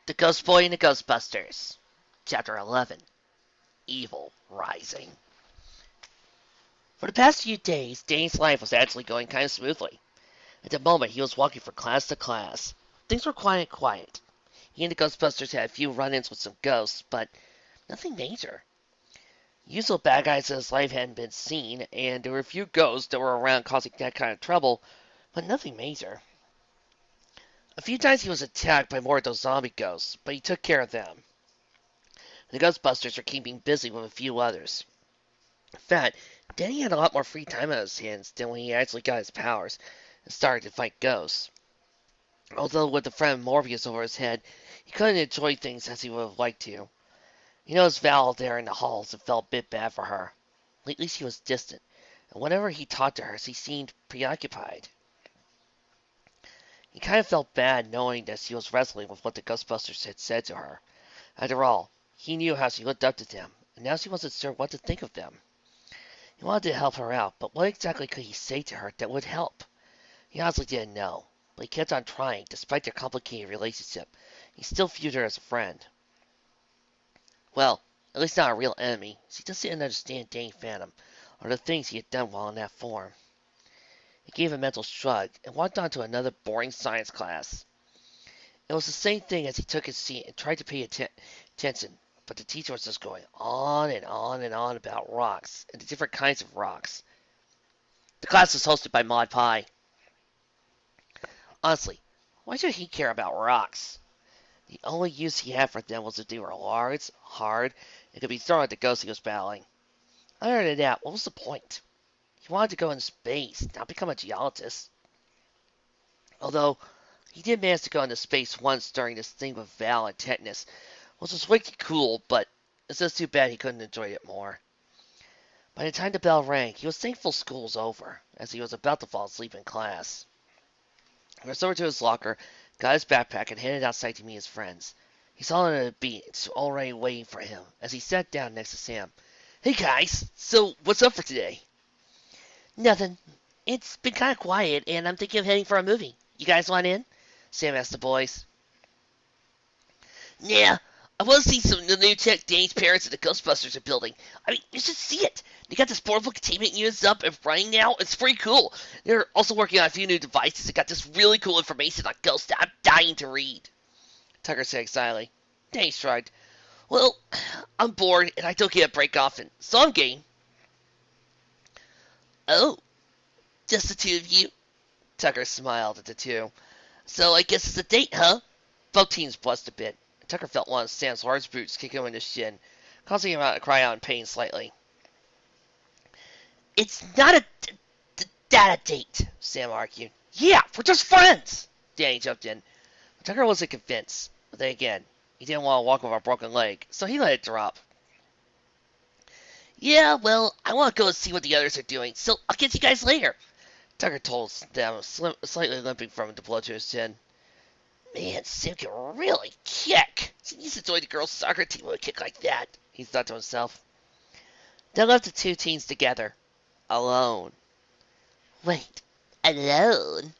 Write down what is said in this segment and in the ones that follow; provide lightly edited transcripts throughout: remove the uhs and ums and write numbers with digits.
The Ghost Boy and the Ghostbusters. Chapter 11. Evil Rising. For the past few days, Danny's life was actually going kind of smoothly. At the moment, he was walking from class to class. Things were quiet. He and the Ghostbusters had a few run-ins with some ghosts, but nothing major. Usual bad guys in his life hadn't been seen, and there were a few ghosts that were around causing that kind of trouble, but nothing major. A few times he was attacked by more of those zombie ghosts, but he took care of them. The Ghostbusters were keeping busy with a few others. In fact, Danny had a lot more free time on his hands than when he actually got his powers and started to fight ghosts. Although with the friend Morbius over his head, he couldn't enjoy things as he would have liked to. He noticed Val there in the halls and felt a bit bad for her. Lately she was distant, and whenever he talked to her, she seemed preoccupied. He kind of felt bad knowing that she was wrestling with what the Ghostbusters had said to her. After all, he knew how she looked up to them, and now she wasn't sure what to think of them. He wanted to help her out, but what exactly could he say to her that would help? He honestly didn't know, but he kept on trying, despite their complicated relationship. He still viewed her as a friend. Well, at least not a real enemy. She just didn't understand Danny Phantom, or the things he had done while in that form. He gave a mental shrug, and walked on to another boring science class. It was the same thing as he took his seat and tried to pay attention, but the teacher was just going on and on and on about rocks, and the different kinds of rocks. The class was hosted by Maud Pie. Honestly, why should he care about rocks? The only use he had for them was if they were large, hard, and could be thrown at the ghost he was battling. Other than that, what was the point? He wanted to go into space, not become a geologist. Although, he did manage to go into space once during this thing with Val and Tetanus, which was wicked cool, but it's just too bad he couldn't enjoy it more. By the time the bell rang, he was thankful school was over, as he was about to fall asleep in class. He rushed over to his locker, got his backpack, and headed outside to meet his friends. He saw them at a beach, already waiting for him, as he sat down next to Sam. Hey guys, so what's up for today? Nothing. It's been kind of quiet, and I'm thinking of heading for a movie. You guys want in? Sam asked the boys. Yeah, I want to see some of the new tech Danny's parents and the Ghostbusters are building. I mean, you should see it. They got this portable containment units up and running now. It's pretty cool. They're also working on a few new devices that got this really cool information on ghosts that I'm dying to read. Tucker said excitedly. Danny shrugged. Well, I'm bored, and I don't get a break often, so I'm game. Oh, just the two of you? Tucker smiled at the two. So I guess it's a date, huh? Both teams blushed a bit. Tucker felt one of Sam's large boots kick him in the shin, causing him to cry out in pain slightly. It's not a date, Sam argued. Yeah, we're just friends, Danny jumped in. Tucker wasn't convinced, but then again, he didn't want to walk with a broken leg, so he let it drop. Yeah, well, I want to go and see what the others are doing, so I'll catch you guys later, Tucker told them, slightly limping from the blow to his chin. Man, Sam can really kick. She needs to join the girls' soccer team with a kick like that, he thought to himself. They left the two teens together, alone. Wait, alone?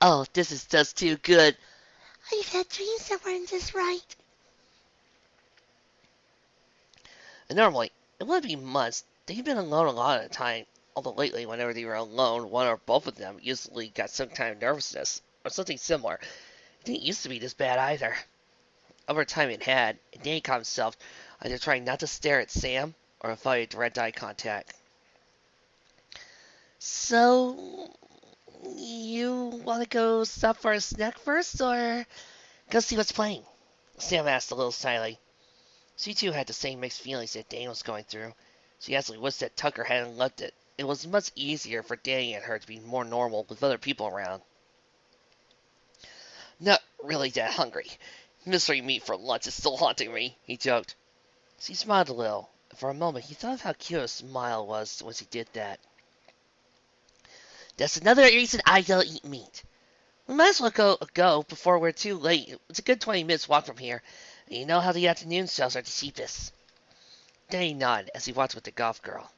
Oh, this is just too good. I've had dreams that weren't just right. And normally, it wouldn't be months. They've been alone a lot of the time, although lately, whenever they were alone, one or both of them usually got some kind of nervousness, or something similar. It didn't used to be this bad either. Over time it had, and Danny caught himself either trying not to stare at Sam, or avoid direct eye contact. So, you want to go stop for a snack first, or go see what's playing? Sam asked a little shyly. She too had the same mixed feelings that Danny was going through. She actually wished that Tucker hadn't left it. It was much easier for Danny and her to be more normal with other people around. Not really that hungry. Mystery meat for lunch is still haunting me, he joked. She smiled a little, and for a moment he thought of how cute her smile was when she did that. That's another reason I don't eat meat. We might as well go before we're too late. It's a good 20 minutes walk from here, and you know how the afternoon sales are the cheapest. Danny nodded as he walked with the golf girl.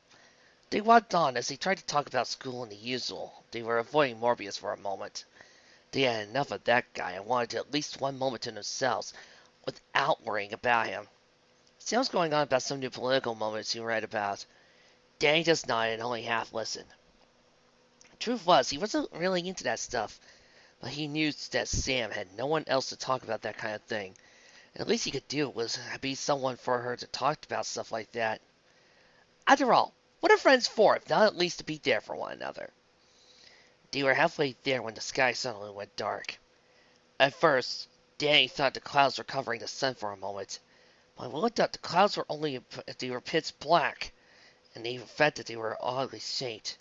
They walked on as they tried to talk about school and the usual. They were avoiding Morbius for a moment. They had enough of that guy and wanted at least one moment to themselves, without worrying about him. Sam was going on about some new political moments he read about. Danny just nodded and only half listened. The truth was, he wasn't really into that stuff, but he knew that Sam had no one else to talk about that kind of thing. And the least he could do was be someone for her to talk about stuff like that. After all, what are friends for if not at least to be there for one another? They were halfway there when the sky suddenly went dark. At first, Danny thought the clouds were covering the sun for a moment. But when he looked up, the clouds were they were pitch black, and the fact that they were oddly shaped.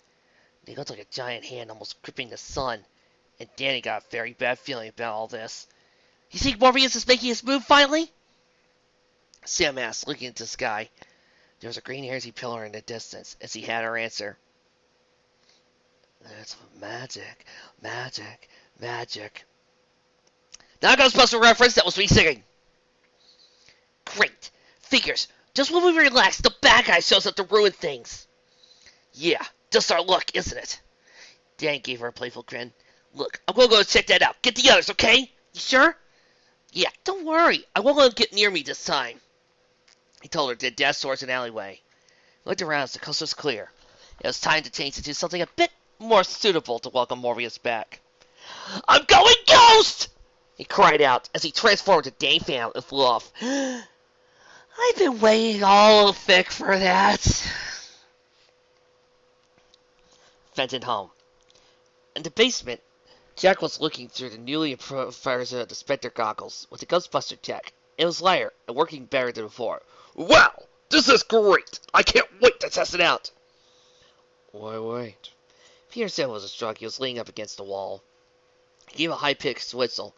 They looked like a giant hand almost gripping the sun, and Danny got a very bad feeling about all this. You think Morbius is making his move finally? Sam asked, looking into the sky. There was a green hairy pillar in the distance, as he had her answer. That's magic, magic, magic. Not a Ghostbuster reference, that was me singing. Great. Figures. Just when we relax, the bad guy shows up to ruin things. Yeah, just our luck, isn't it? Dan gave her a playful grin. Look, I'm gonna go check that out. Get the others, okay? You sure? Yeah, don't worry. I won't let them get near me this time. He told her to dash towards an alleyway. He looked around as the coast was clear. It was time to change into something a bit more suitable to welcome Morbius back. I'm going ghost! He cried out as he transformed to Dane Fan and flew off. I've been waiting all thick for that. Fenton home. In the basement, Jack was looking through the newly improved version the Spectre goggles with the Ghostbuster tech. It was lighter and working better than before. Wow! This is great! I can't wait to test it out! Why wait? Peter said was a shrug. He was leaning up against the wall. He gave a high-pitched whistle.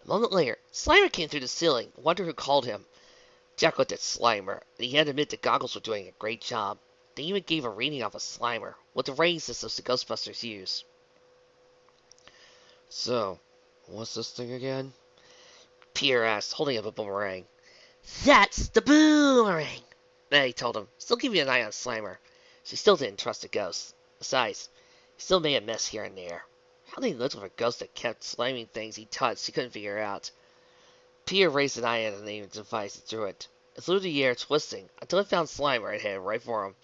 A moment later, Slimer came through the ceiling. I wonder who called him. Jack looked at Slimer, and he had to admit the goggles were doing a great job. They even gave a reading off of Slimer, with the rating systems the Ghostbusters use. So, what's this thing again? Peter asked, holding up a boomerang. That's the boomerang! Maddie told him, still keeping an eye on Slimer. She still didn't trust the ghost. Besides, he still made a mess here and there. How did he live with a ghost that kept slamming things he touched he couldn't figure out? Peter raised an eye at the name device and threw it. It flew through the air, twisting, until it found Slimer and headed right for him.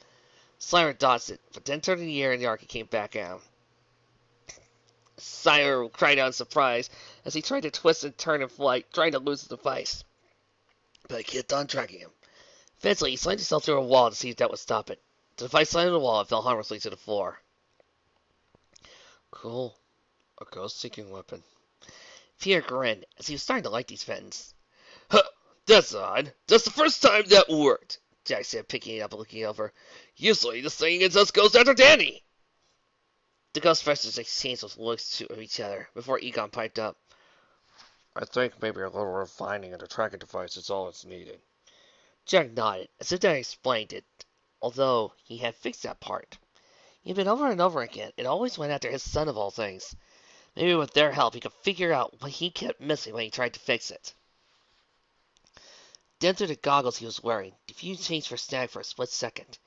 Slimer dodged it, but then turned in the air and the arc and came back at him. Slimer cried out in surprise as he tried to twist and turn in flight, trying to lose the device. But it kept on tracking him. Eventually, he slammed himself through a wall to see if that would stop it. The device slammed on the wall and fell harmlessly to the floor. Cool. A ghost-seeking weapon. Peter grinned, as he was starting to like these Fentons. Huh, that's odd. That's the first time that worked, Jack said, picking it up and looking over. Usually, this thing against us goes after Danny. The Ghostbusters exchanged with looks to each other, before Egon piped up. I think maybe a little refining of the tracking device is all it's needed. Jack nodded, as if that explained it, although he had fixed that part. He had been over and over again, and always went after his son of all things. Maybe with their help he could figure out what he kept missing when he tried to fix it. Then through the goggles he was wearing, the view changed for Snag for a split second.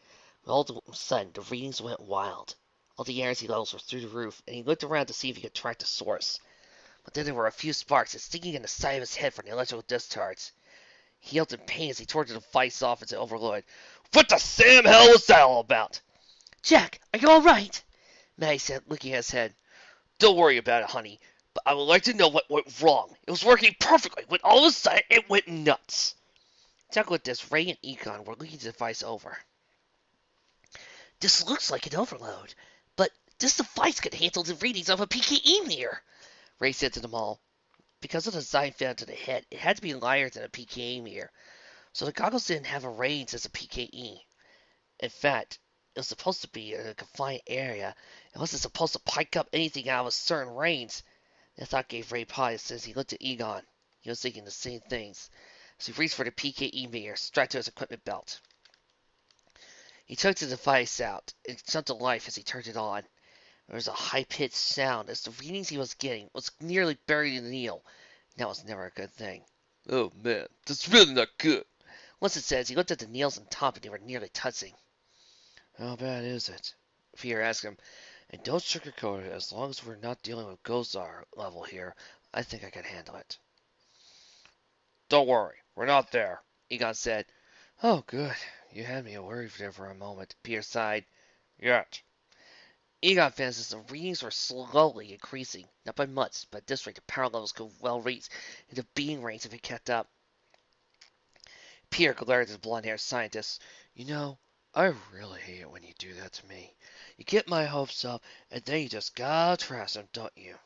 But all of a sudden, the readings went wild. All the energy levels were through the roof, and he looked around to see if he could track the source. But then there were a few sparks sticking in the side of his head from the electrical discharge. He yelled in pain as he tore the device off into overload. What the Sam hell was that all about? Jack, are you all right? Maddie said, looking at his head. Don't worry about it, honey, but I would like to know what went wrong. It was working perfectly, when all of a sudden it went nuts. Jack looked as Ray and Egon were looking the device over. This looks like an overload, but this device could handle the readings of a PKE meter, Ray said to them all. Because of the design fit onto the head, it had to be lighter than a PKE meter, so the goggles didn't have a range as a PKE. In fact, it was supposed to be in a confined area. It wasn't supposed to pike up anything out of a certain range. That thought gave Ray pause as he looked at Egon. He was thinking the same things, as he reached for the PKE meter strapped to his equipment belt. He took the device out and jumped to life as he turned it on. There was a high-pitched sound as the readings he was getting was nearly buried in the needle. That was never a good thing. Oh man, that's really not good. Once it said, he looked at the nails on top and they were nearly touching. How bad is it? Peter asked him. And don't sugarcoat it. As long as we're not dealing with Gozar level here, I think I can handle it. Don't worry. We're not there, Egon said. Oh, good. You had me worried there for a moment, Peter sighed. Yet. Egon fancies the readings were slowly increasing, not by much, but at this rate the power levels could well reach into being range if it kept up. Peter glared at the blonde-haired scientist. You know, I really hate it when you do that to me. You get my hopes up, and then you just gotta trash them, don't you?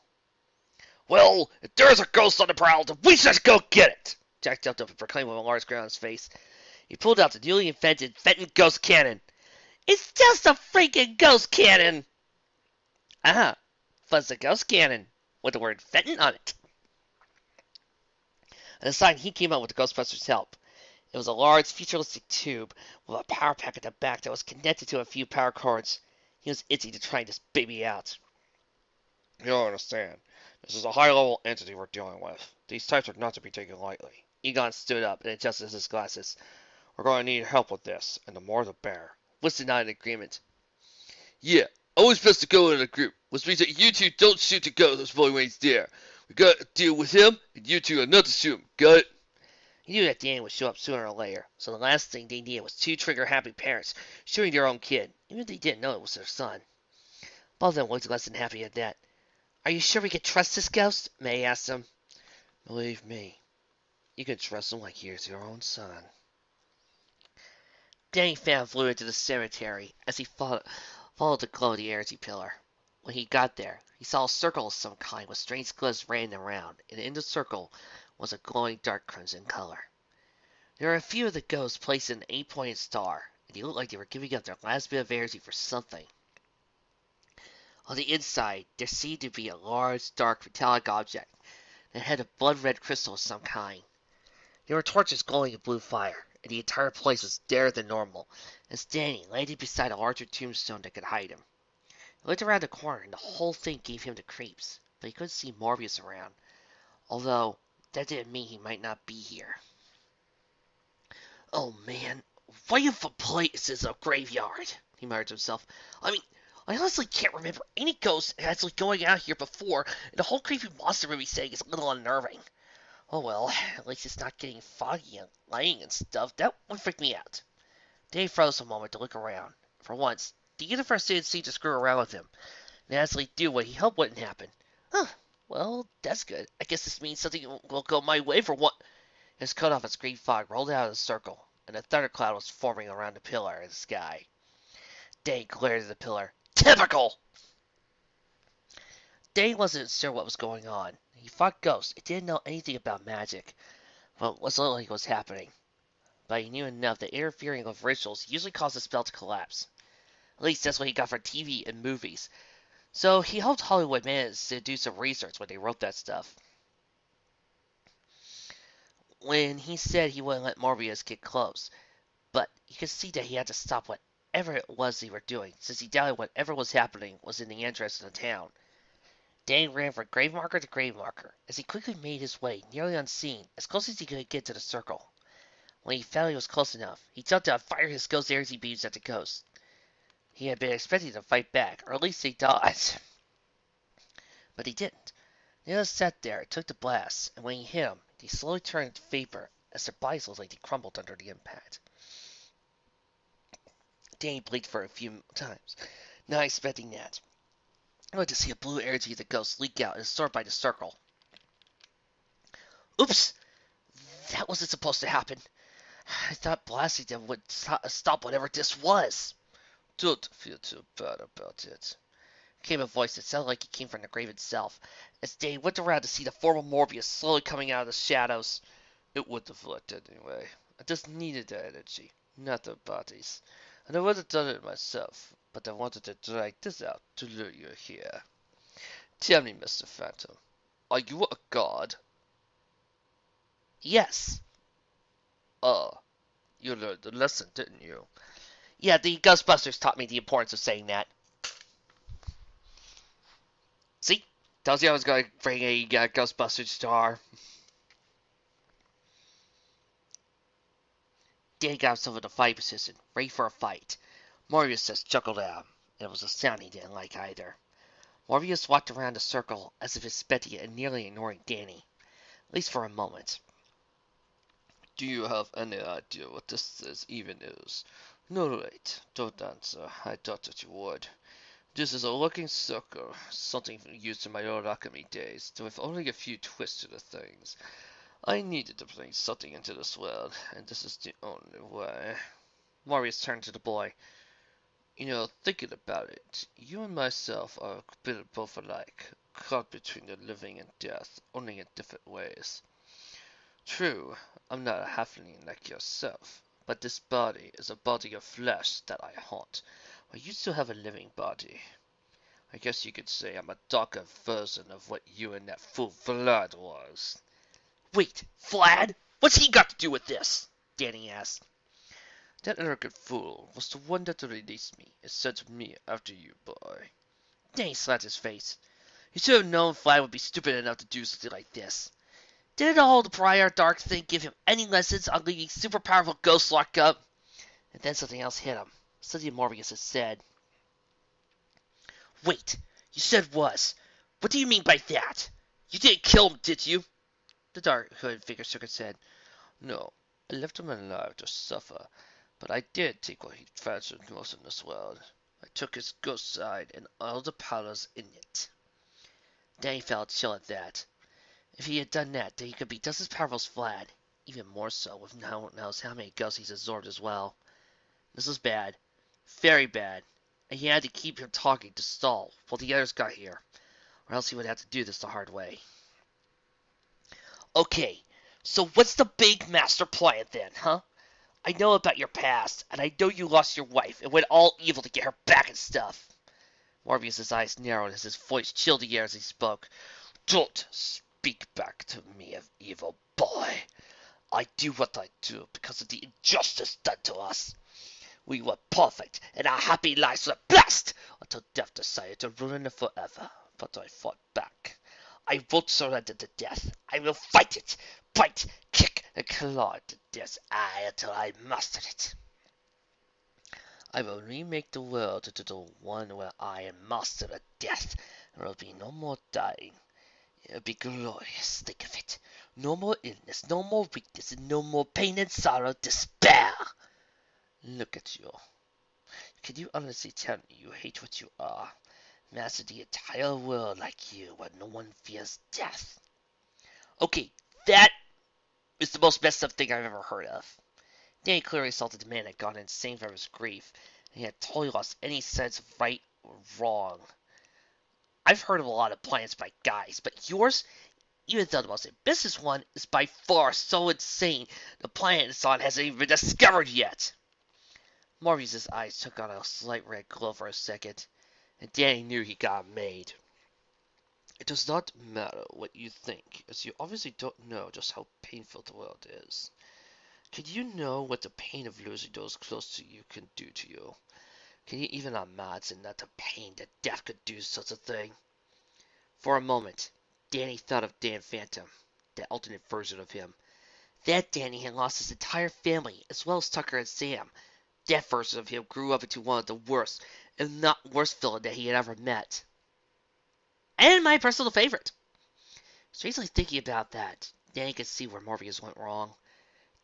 Well, if there's a ghost on the prowl, then we should go get it! Jack jumped up and proclaimed with a large grin on his face. He pulled out the newly invented Fenton ghost cannon. It's just a freaking ghost cannon! Ah, was a ghost cannon with the word Fenton on it. On the side, he came out with the Ghostbusters' help. It was a large, futuristic tube with a power pack at the back that was connected to a few power cords. He was itching to try this baby out. You don't understand. This is a high-level entity we're dealing with. These types are not to be taken lightly. Egon stood up and adjusted his glasses. We're going to need help with this, and the more the better. Winston nodded in agreement. Yeah, always best to go in a group, which means that you two don't shoot the ghost boy when he's there. We gotta deal with him, and you two are not to shoot him. Got it? He knew that Danny would show up sooner or later, so the last thing they needed was two trigger-happy parents shooting their own kid, even if they didn't know it was their son. Both of them looked less than happy at that. Are you sure we can trust this ghost? May asked him. Believe me, you can trust him like he is your own son. Danny Phantom flew into the cemetery as he followed the glow of the energy pillar. When he got there, he saw a circle of some kind with strange glitters raining around, and in the circle was a glowing dark crimson color. There were a few of the ghosts placed in an 8-pointed star, and they looked like they were giving up their last bit of energy for something. On the inside, there seemed to be a large, dark, metallic object that had a blood-red crystal of some kind. There were torches glowing in blue fire, and the entire place was deader than normal, and Danny landed beside a larger tombstone that could hide him. He looked around the corner, and the whole thing gave him the creeps, but he couldn't see Morbius around, although that didn't mean he might not be here. Oh man, what if a place is a graveyard? He muttered to himself. I honestly can't remember any ghosts actually going out here before, and the whole creepy monster movie saying is a little unnerving. Oh well, at least it's not getting foggy and lighting and stuff. That would freak me out. Dave froze a moment to look around. For once, the universe didn't seem to screw around with him, and actually do what he hoped wouldn't happen. Huh, well, that's good. I guess this means something will go my way for one. His coat off its green fog rolled out of the circle, and a thundercloud was forming around the pillar in the sky. Dave glared at the pillar. Typical! Dave wasn't sure what was going on. He fought ghosts. He didn't know anything about magic. Well, what looked like was happening. But he knew enough that interfering with rituals usually caused a spell to collapse. At least that's what he got from TV and movies. So he hoped Hollywood managed to do some research when they wrote that stuff. When he said he wouldn't let Morbius get close, but you could see that he had to stop whatever it was they were doing, since he doubted whatever was happening was in the interest of the town. Danny ran from grave marker to grave marker, as he quickly made his way, nearly unseen, as close as he could get to the circle. When he found he was close enough, he jumped out and fired his ghost energy beams at the ghost. He had been expecting to fight back, or at least he thought. But he didn't. They just sat there and took the blasts, and when he hit them, they slowly turned into vapor, as their bodies looked like they crumbled under the impact. Danny blinked for a few times, not expecting that. I wanted to see a blue energy of the ghost leak out and absorb by the circle. Oops! That wasn't supposed to happen. I thought blasting them would stop whatever this was. Don't feel too bad about it. Came a voice that sounded like it came from the grave itself, as Danny went around to see the form of Morbius slowly coming out of the shadows. It would have worked anyway. I just needed the energy, not the bodies. And I would have done it myself, but I wanted to drag this out to lure you here. Tell me, Mr. Phantom, are you a god? Yes. You learned the lesson, didn't you? Yeah, the Ghostbusters taught me the importance of saying that. See? Tells you I was going to bring a Ghostbusters star. Danny got himself in a fight position, ready for a fight. Morbius just chuckled at him, and it was a sound he didn't like either. Morbius walked around the circle as if expecting it and nearly ignoring Danny, at least for a moment. Do you have any idea what this even is? No, wait, don't answer. I thought that you would. This is a looking circle, something used in my old alchemy days, with only a few twists to the things. I needed to bring something into this world, and this is the only way. Morbius turned to the boy. You know, thinking about it, you and myself are a bit both alike, caught between the living and death, only in different ways. True, I'm not a halfling like yourself, but this body is a body of flesh that I haunt, while you still have a living body. I guess you could say I'm a darker version of what you and that fool Vlad was. Wait, Vlad? What's he got to do with this? Danny asked. That arrogant fool was the one that released me and sent me after you, boy. Danny slapped his face. You should have known Vlad would be stupid enough to do something like this. Didn't the whole prior dark thing give him any lessons on leading super powerful ghosts locked up? And then something else hit him. Something Morbius had said. Wait, you said was. What do you mean by that? You didn't kill him, did you? The dark hood figure shook its head. No, I left him alive to suffer, but I did take what he treasured most in this world. I took his ghost side and all the powers in it. Danny felt a chill at that. If he had done that, then he could be just as powerful as Vlad. Even more so, with no one knows how many ghosts he's absorbed as well. This was bad. Very bad. And he had to keep him talking to stall while the others got here. Or else he would have to do this the hard way. Okay, so what's the big master plan then, huh? I know about your past, and I know you lost your wife and went all evil to get her back and stuff. Morbius's eyes narrowed as his voice chilled the air as he spoke. Don't speak back to me of evil, boy. I do what I do because of the injustice done to us. We were perfect, and our happy lives were blessed until death decided to ruin it forever. But I fought back. I won't surrender to death. I will fight it, bite, kick, and claw to death's eye until I master it. I will remake the world into the one where I am master of death. There will be no more dying. It'll be glorious, think of it. No more illness, no more weakness, and no more pain and sorrow, despair. Look at you. Can you honestly tell me you hate what you are? Master the entire world like you, where no one fears death. Okay, that is the most messed up thing I've ever heard of. Danny clearly saw the man had gone insane from his grief, and he had totally lost any sense of right or wrong. I've heard of a lot of plans by guys, but yours, even though the most ambitious one, is by far so insane the planet it's on hasn't even been discovered yet. Morbius's eyes took on a slight red glow for a second, and Danny knew he got made. It does not matter what you think, as you obviously don't know just how painful the world is. Can you know what the pain of losing those close to you can do to you? Can you even imagine that the pain that death could do such a thing? For a moment, Danny thought of Dan Phantom, that alternate version of him. That Danny had lost his entire family, as well as Tucker and Sam. That version of him grew up into one of the worst, if not worst villain that he had ever met. And my personal favorite. Strangely thinking about that, Danny could see where Morbius went wrong.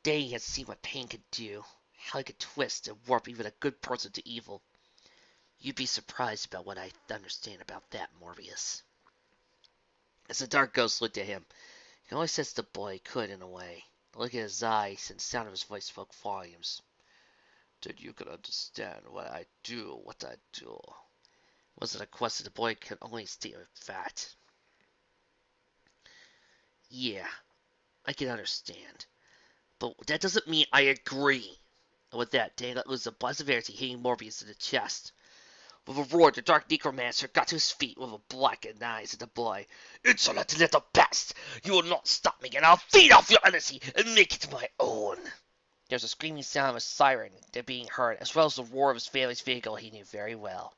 Danny had seen what pain could do, how it could twist and warp even a good person to evil. You'd be surprised about what I understand about that, Morbius. As the dark ghost looked at him, he only sensed the boy could in a way. The look in his eyes and the sound of his voice spoke volumes. That you can understand why I do what I do. Was it a question the boy could only state with fact? Yeah, I can understand. But that doesn't mean I agree. And with that, Danny let loose a blast of air hitting Morbius in the chest. With a roar, the dark necromancer got to his feet with a blackened eyes at the boy. Insolent little pest! You will not stop me, and I'll feed off your energy and make it my own! There was a screaming sound of a siren that being heard, as well as the roar of his family's vehicle he knew very well.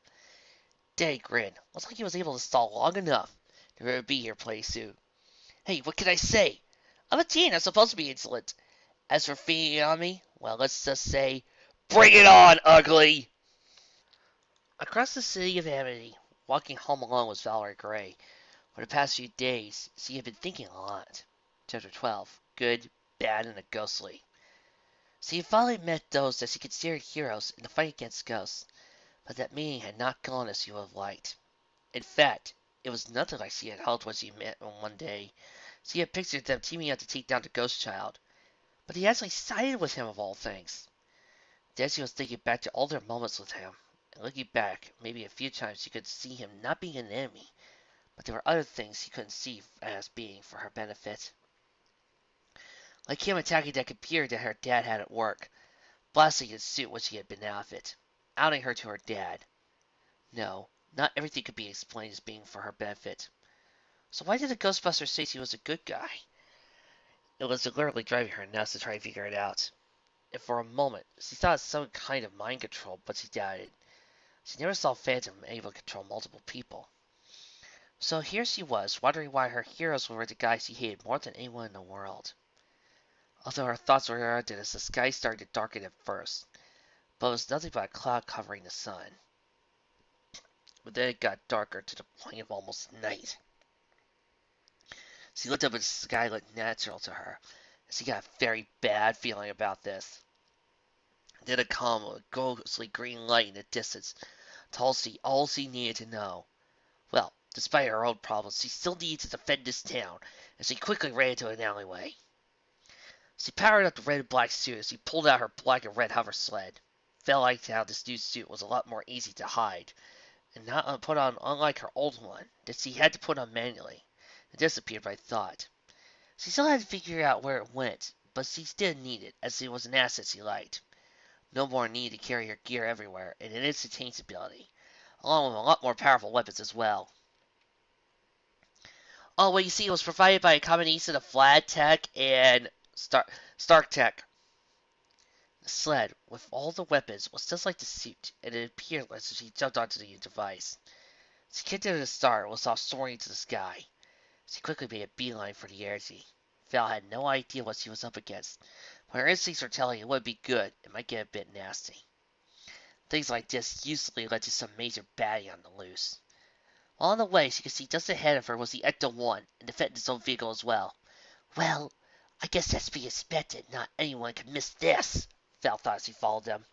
Danny grinned. Looks like he was able to stall long enough. They would be here pretty soon. Hey, what can I say? I'm a teen, I'm supposed to be insolent. As for feeding on me, well, let's just say, bring it on, ugly! Across the city of Amity, walking home alone was Valerie Gray. For the past few days, she had been thinking a lot. Chapter 12, Good, Bad, and the Ghostly. So he finally met those that he considered heroes in the fight against ghosts, but that meeting had not gone as he would have liked. In fact, it was nothing like she had hoped when she met him one day. She had pictured them teaming up to take down the ghost child, but he actually sided with him of all things. Then she was thinking back to all their moments with him, and looking back, maybe a few times she could see him not being an enemy, but there were other things he couldn't see as being for her benefit. Like him attacking that computer that her dad had at work, blasting his suit when she had been out of it, outing her to her dad. No, not everything could be explained as being for her benefit. So why did the Ghostbusters say she was a good guy? It was literally driving her nuts to try to figure it out. And for a moment, she thought it was some kind of mind control, but she doubted. She never saw Fenton able to control multiple people. So here she was, wondering why her heroes were the guys she hated more than anyone in the world. Although her thoughts were directed as the sky started to darken at first, but it was nothing but a cloud covering the sun. But then it got darker to the point of almost night. She looked up at the sky looked natural to her, and she got a very bad feeling about this. Then a calm, ghostly green light in the distance told she all she needed to know. Well, despite her own problems, she still needed to defend this town, and she quickly ran into an alleyway. She powered up the red and black suit as she pulled out her black and red hover sled. Felt like how this new suit was a lot more easy to hide, and not put on unlike her old one that she had to put on manually. It disappeared by thought. She still had to figure out where it went, but she didn't need it, as it was an asset she liked. No more need to carry her gear everywhere, and an instantaneous ability, along with a lot more powerful weapons as well. Oh, well, you see, it was provided by a combination of Vlad Tech and Stark Tech. The sled, with all the weapons, was just like the suit, and it appeared as if she jumped onto the new device. She kicked it at the start and was off soaring into the sky. She quickly made a beeline for the energy. Val had no idea what she was up against, but her instincts were telling her it would be good. It might get a bit nasty. Things like this usually led to some major baddie on the loose. While on the way, she could see just ahead of her was the Ecto-1 and the Fenton's own vehicle as well. Well, I guess that's to be expected. Not anyone could miss this, Val thought as she followed them.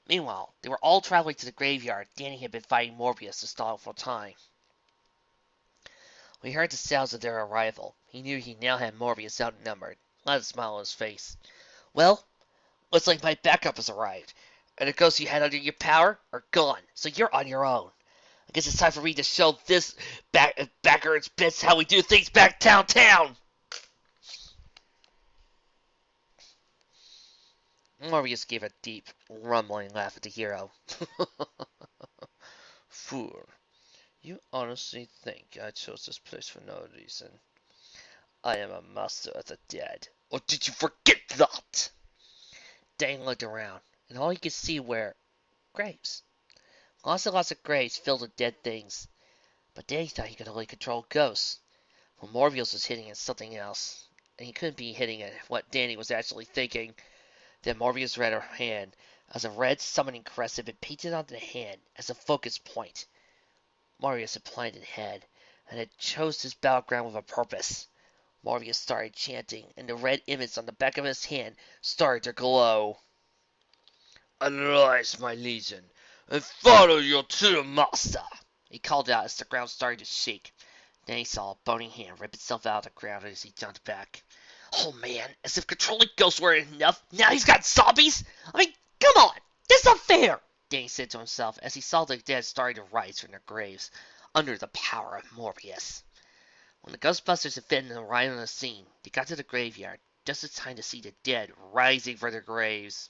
Meanwhile, they were all traveling to the graveyard. Danny had been fighting Morbius to stall for time. When he heard the sounds of their arrival, he knew he now had Morbius outnumbered. Not a smile on his face. Well, looks like my backup has arrived, and the ghosts you had under your power are gone, so you're on your own. I guess it's time for me to show this backwards bits how we do things back downtown. Morbius gave a deep, rumbling laugh at the hero. Fool. You honestly think I chose this place for no reason? I am a master of the dead. Or did you forget that? Dane looked around, and all he could see were graves. Lots and lots of graves filled with dead things. But Danny thought he could only control ghosts. Well, Morbius was hitting at something else, and he couldn't be hitting at what Danny was actually thinking. Then Morbius read her hand, as a red summoning crest had been painted onto the hand as a focus point. Morbius had planted ahead, and had chose this battleground with a purpose. Morbius started chanting, and the red image on the back of his hand started to glow. Arise, my legion, and follow your true master, he called out as the ground started to shake. Then he saw a bony hand rip itself out of the ground as he jumped back. Oh man, as if controlling ghosts weren't enough, now he's got zombies? I mean, come on, that's not fair, Danny said to himself as he saw the dead starting to rise from their graves, under the power of Morbius. When the Ghostbusters and Fenton arrived on the scene, they got to the graveyard, just in time to see the dead rising from their graves.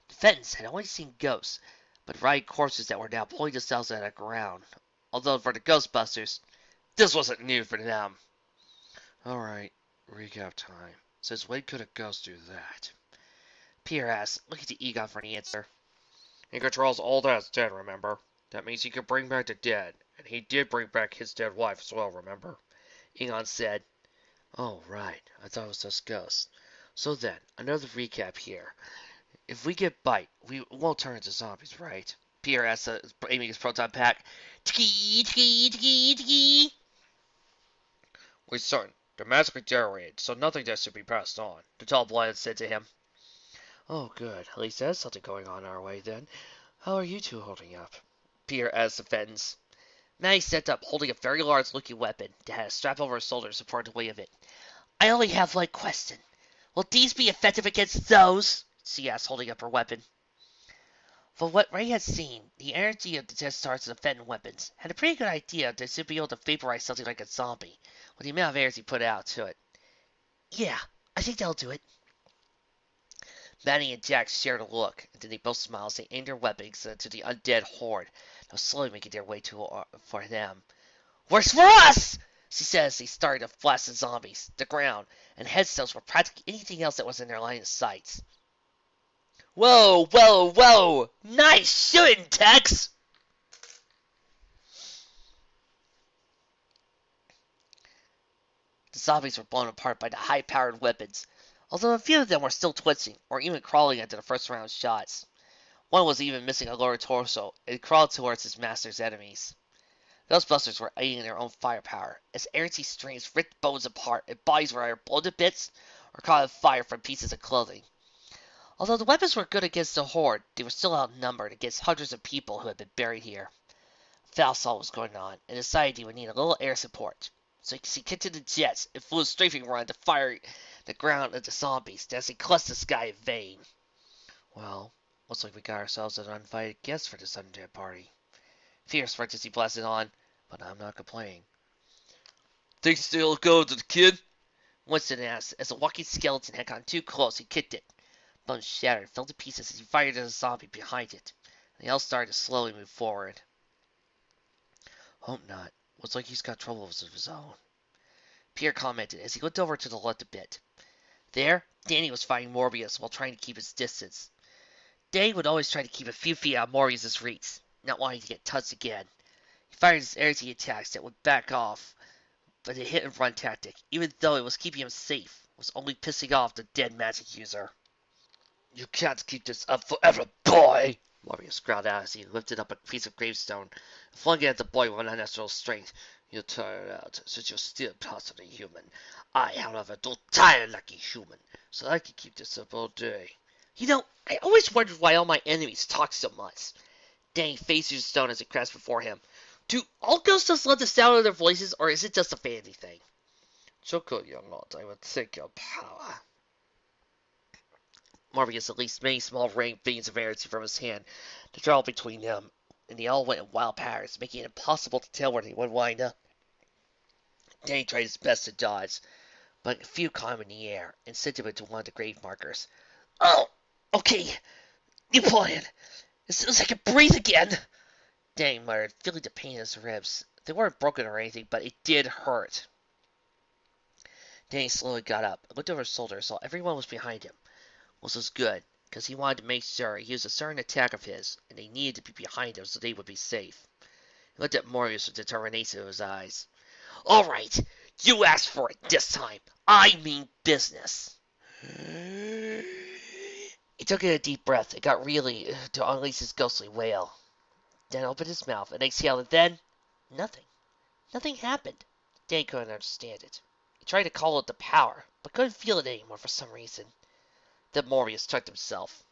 The Fentons had only seen ghosts, but rotting corpses that were now pulling themselves out of the ground. Although for the Ghostbusters, this wasn't new for them. Alright, recap time. Says when could a ghost do that? Peter asked, looking to Egon for an answer. He controls all that's dead, remember? That means he can bring back the dead, and he did bring back his dead wife as well, remember? Egon said. Oh, right. I thought it was just ghosts. So then, another recap here. If we get bite, we won't turn into zombies, right? Peter asked, aiming his proton pack. Tiki, tiki, tiki, tiki. We're certain. They're magically generated, so nothing that should be passed on, the tall blind said to him. Oh, good. At least there's something going on our way, then. How are you two holding up? Peter asked the Fentons. Maddie stepped up, holding a very large-looking weapon that had a strap over her shoulder to support the weight of it. I only have one question. Will these be effective against those? She asked, holding up her weapon. From what Ray had seen, the energy of the test starts of the Fenton weapons had a pretty good idea they should be able to vaporize something like a zombie, with the amount of energy put out to it. Yeah, I think that'll do it. Manny and Jack shared a look, and then they both smiled as they aimed their weapons to the undead horde that was slowly making their way for them. Works for us! She said as they started to blast the zombies, the ground, and headstones were practically anything else that was in their line of sight. Whoa, whoa, whoa! Nice shooting, Tex! The zombies were blown apart by the high-powered weapons, although a few of them were still twitching, or even crawling after the first round of shots. One was even missing a lower torso, and crawled towards his master's enemies. Ghostbusters were aiding their own firepower, as energy streams ripped bones apart, and bodies were either blown to bits, or caught on fire from pieces of clothing. Although the weapons were good against the horde, they were still outnumbered against hundreds of people who had been buried here. A foul assault was going on, and decided he would need a little air support. So he kicked in the jets and flew a strafing run to fire the ground at the zombies as he clutched the sky in vain. Well, looks like we got ourselves an uninvited guest for this undead party. Fear spread as he blasted on, but I'm not complaining. Think still go to the kid? Winston asked, as a walking skeleton had gotten too close. He kicked it. Bones shattered, fell to pieces as he fired at a zombie behind it, and they all started to slowly move forward. Hope not. Looks like he's got troubles of his own. Pierre commented as he looked over to the left a bit. There, Danny was fighting Morbius while trying to keep his distance. Danny would always try to keep a few feet out of Morbius' reach, not wanting to get touched again. He fired his energy attacks that would back off, but the hit and run tactic, even though it was keeping him safe, was only pissing off the dead magic user. You can't keep this up forever, boy! Morbius growled out as he lifted up a piece of gravestone and flung it at the boy with unnatural strength. You'll tire out, since you're still partially human. I, however, don't tire like a human, so I can keep this up all day. You know, I always wondered why all my enemies talk so much. Danny faced the stone as it crashed before him. Do all ghosts just love the sound of their voices, or is it just a fancy thing? So good, young lord, I would think your power. Morbius released many small ring veins of energy from his hand to travel between them, and they all went in wild patterns, making it impossible to tell where they would wind up. Danny tried his best to dodge, but a few caught him in the air and sent him into one of the grave markers. Oh, okay, new plan. As soon as I can breathe again, Danny muttered, feeling the pain in his ribs. They weren't broken or anything, but it did hurt. Danny slowly got up, looked over his shoulder, and saw everyone was behind him. This was good, because he wanted to make sure he used a certain attack of his, and they needed to be behind him so they would be safe. He looked at Morbius with determination in his eyes. All right, you asked for it this time. I mean business. He took in a deep breath and got really to unleash his ghostly wail. Then opened his mouth and exhaled, and then nothing. Nothing happened. Danny couldn't understand it. He tried to call it the power, but couldn't feel it anymore for some reason. Then Morbius checked himself.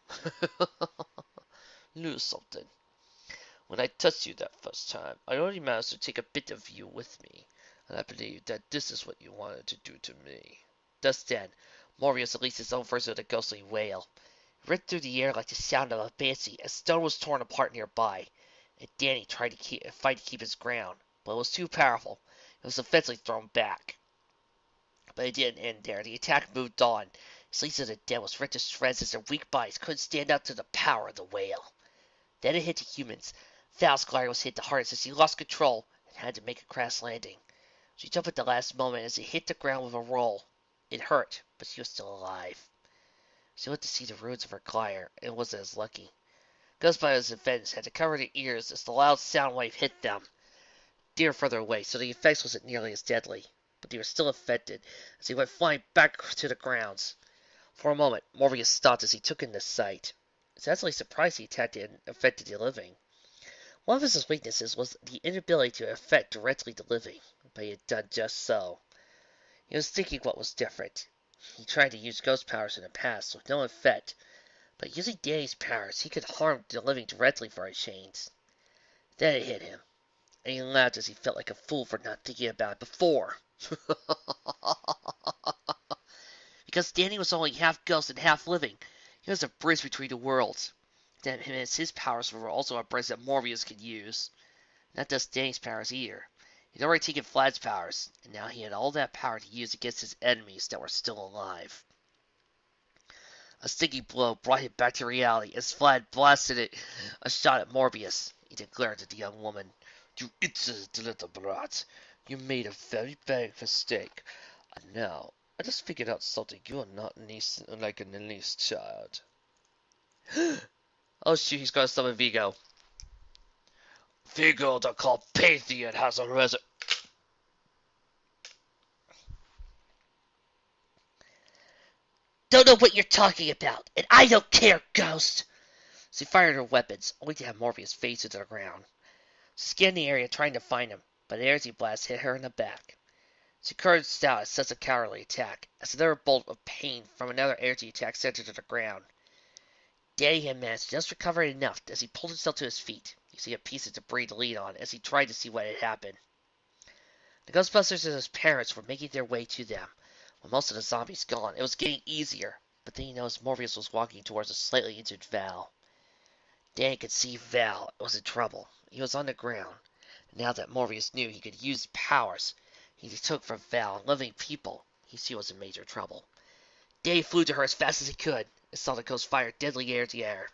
Knew something. When I touched you that first time, I only managed to take a bit of you with me, and I believe that this is what you wanted to do to me. Just then, Morbius released his own version of the ghostly wail. It ripped through the air like the sound of a banshee as stone was torn apart nearby, and Danny tried to fight to keep his ground, but it was too powerful. It was eventually thrown back. But it didn't end there. The attack moved on. Sleeves of the dead was ripped to shreds as their weak bodies couldn't stand up to the power of the wail. Then it hit the humans. Val's glider was hit the hardest as he lost control and had to make a crash landing. She jumped at the last moment as it hit the ground with a roll. It hurt, but she was still alive. She looked to see the ruins of her glider and wasn't as lucky. Ghostbusters and Fenton had to cover their ears as the loud sound wave hit them. They were further away, so the effects wasn't nearly as deadly, but they were still affected as they went flying back to the grounds. For a moment, Morbius stopped as he took in the sight. He was actually surprised the attack didn't affect the living. One of his weaknesses was the inability to affect directly the living, but he had done just so. He was thinking what was different. He tried to use ghost powers in the past with no effect, But using Danny's powers, he could harm the living directly for his chains. Then it hit him, and he laughed as he felt like a fool for not thinking about it before. Because Danny was only half ghost and half living, he was a bridge between the worlds. That meant his powers were also a bridge that Morbius could use. Not just Danny's powers either. He'd already taken Vlad's powers, and now he had all that power to use against his enemies that were still alive. A stinging blow brought him back to reality as Vlad blasted it a shot at Morbius. He declared to the young woman, "You insolent little brat, you made a very bad mistake. And now, I just figured out something. You are not like an Elise child." Oh shoot, he's gonna summon Vigo. Vigo the Carpathian has arisen. Don't know what you're talking about, and I don't care, Ghost! She fired her weapons, only to have Morbius face into the ground. She scanned the area trying to find him, but an energy blast hit her in the back. She cursed out as such a cowardly attack, as another bolt of pain from another energy attack sent her to the ground. Danny had managed to just recover enough as he pulled himself to his feet, using a piece of debris to lean on as he tried to see what had happened. The Ghostbusters and his parents were making their way to them. With most of the zombies gone, it was getting easier, but then he noticed Morbius was walking towards a slightly injured Val. Danny could see Val was in trouble. He was on the ground. Now that Morbius knew he could use powers he took from Val and living people, he was in major trouble. Danny flew to her as fast as he could and saw the ghost fire deadly air to air.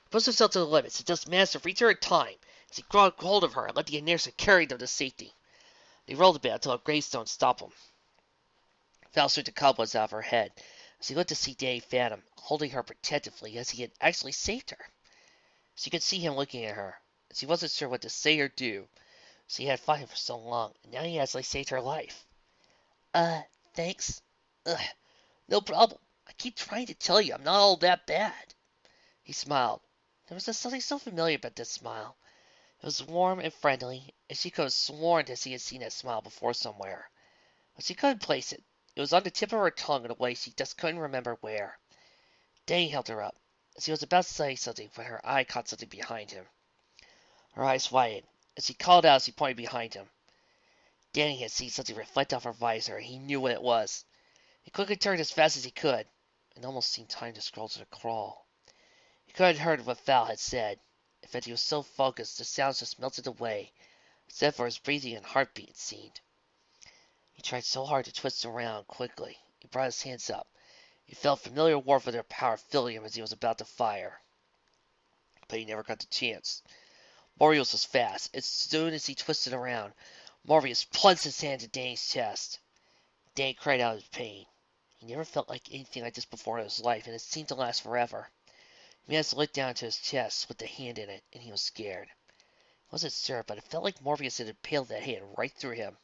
He pushed himself to the limits and just managed to reach her in time as he grabbed hold of her and let the inertia carry them to safety. They rolled a bit until a gravestone stopped them. Val shook the cobwebs out of her head as he looked to see Danny Phantom holding her protectively as he had actually saved her. She could see him looking at her. She wasn't sure what to say or do. She had fought him for so long, and now he actually saved her life. Thanks. No problem. I keep trying to tell you I'm not all that bad. He smiled. There was just something so familiar about this smile. It was warm and friendly, and she could have sworn that she had seen that smile before somewhere. But she couldn't place it. It was on the tip of her tongue in a way she just couldn't remember where. Danny held her up. She was about to say something when her eye caught something behind him. Her eyes widened, and she called out as she pointed behind him. Danny had seen something reflect off her visor, and he knew what it was. He quickly turned as fast as he could, and almost seemed time to scroll to the crawl. He could have heard what Val had said. In fact, he was so focused, the sounds just melted away, except for his breathing and heartbeat, it seemed. He tried so hard to twist around quickly. He brought his hands up. He felt familiar warmth of their power filling him as he was about to fire. But he never got the chance. Morbius was fast. As soon as he twisted around, Morbius plunged his hand to Danny's chest. Danny cried out in pain. He never felt like anything like this before in his life, and it seemed to last forever. He managed to look down to his chest with the hand in it, and he was scared. He wasn't sure, but it felt like Morbius had impaled that hand right through him.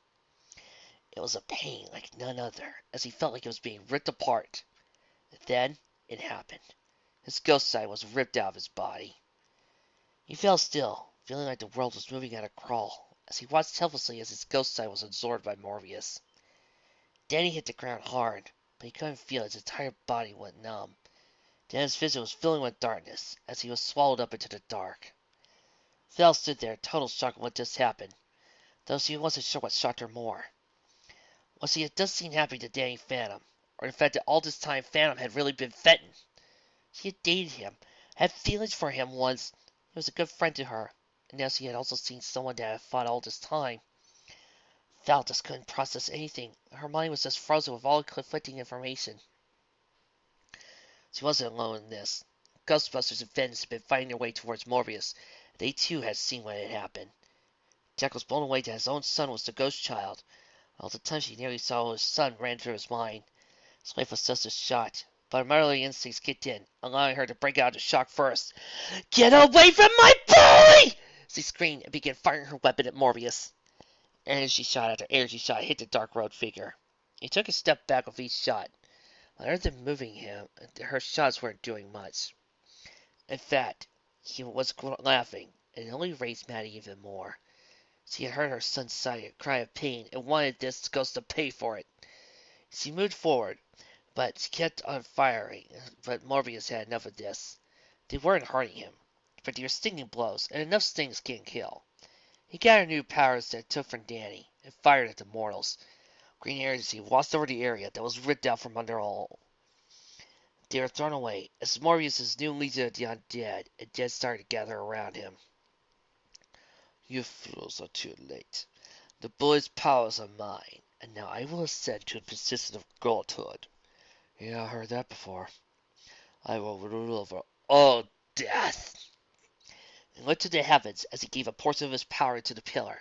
It was a pain like none other, as he felt like it was being ripped apart. Then it happened. His ghost side was ripped out of his body. He fell still, feeling like the world was moving at a crawl, as he watched helplessly as his ghost side was absorbed by Morbius. Danny hit the ground hard, but he couldn't feel his entire body went numb. Then his vision was filling with darkness, as he was swallowed up into the dark. Val stood there, total shock at what just happened, though she wasn't sure what shocked her more. Was she had just seen happening to Danny Phantom, or the fact that all this time Phantom had really been Fenton? She had dated him, had feelings for him once. He was a good friend to her, and now she had also seen someone that had fought all this time. Val just couldn't process anything. Her mind was just frozen with all conflicting information. She wasn't alone in this. Ghostbusters and Fenton had been fighting their way towards Morbius. They too had seen what had happened. Jack was blown away that his own son was the ghost child. All the time she nearly saw his son ran through his mind. His wife was just a shot, but her motherly instincts kicked in, allowing her to break out into shock first. "Get away from my boy!" she screamed and began firing her weapon at Morbius. Energy shot after energy shot hit the dark robed figure. He took a step back with each shot. Other than moving him, her shots weren't doing much. In fact, he was laughing, and it only raised Maddie even more. She had heard her son sigh a cry of pain and wanted this ghost to pay for it. She moved forward, but she kept on firing. But Morbius had enough of this. They weren't hurting him, but they were stinging blows, and enough stings can't kill. He gathered new powers that took from Danny and fired at the mortals. Green Agency watched over the area that was ripped out from under all. They were thrown away as Morbius' new legion of the undead, and dead started to gather around him. You fools are too late. The boy's powers are mine, and now I will ascend to a position of godhood. Yeah, I heard that before. I will rule over all death. And looked to the heavens as he gave a portion of his power to the pillar.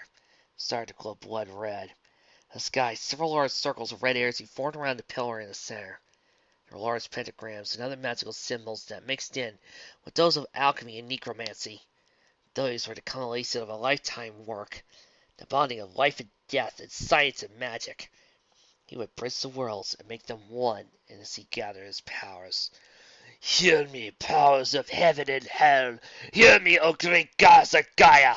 It started to glow blood red. In the sky, several large circles of red energy formed around the pillar in the center. There were large pentagrams and other magical symbols that mixed in with those of alchemy and necromancy. Those were the culmination of a lifetime work, the bonding of life and death and science and magic. He would bridge the worlds and make them one as he gathered his powers. Hear me, powers of heaven and hell! Hear me, O great gods of Gaia!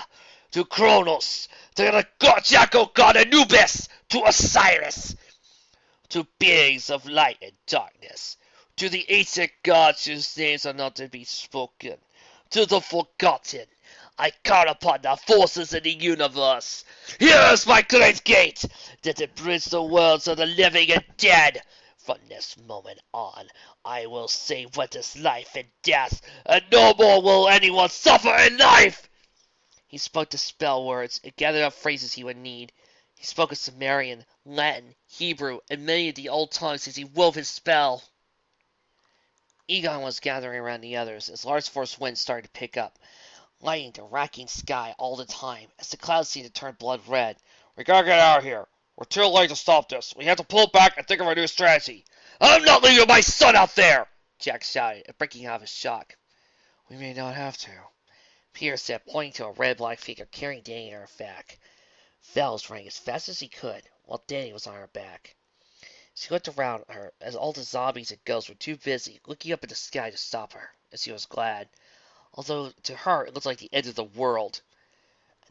To Kronos, to the Jackal god Anubis, to Osiris! To beings of light and darkness, to the ancient gods whose names are not to be spoken, to the forgotten, I call upon the forces in the universe. Here is my great gate, that it bridge the worlds of the living and dead. From this moment on, I will say what is life and death, and no more will anyone suffer in life. He spoke the spell words and gathered up phrases he would need. He spoke in Sumerian, Latin, Hebrew, and many of the old tongues as he wove his spell. Egon was gathering around the others as large force winds started to pick up, lighting the racking sky all the time as the clouds seemed to turn blood red. We gotta get out of here. We're too late to stop this. We have to pull back and think of a new strategy. I'm not leaving my son out there! Jack shouted, breaking out of his shock. We may not have to, Peter said, pointing to a red-black figure carrying Danny on her back. Val was running as fast as he could, while Danny was on her back. She looked around her as all the zombies and ghosts were too busy looking up at the sky to stop her, and she was glad. Although to her it looked like the end of the world.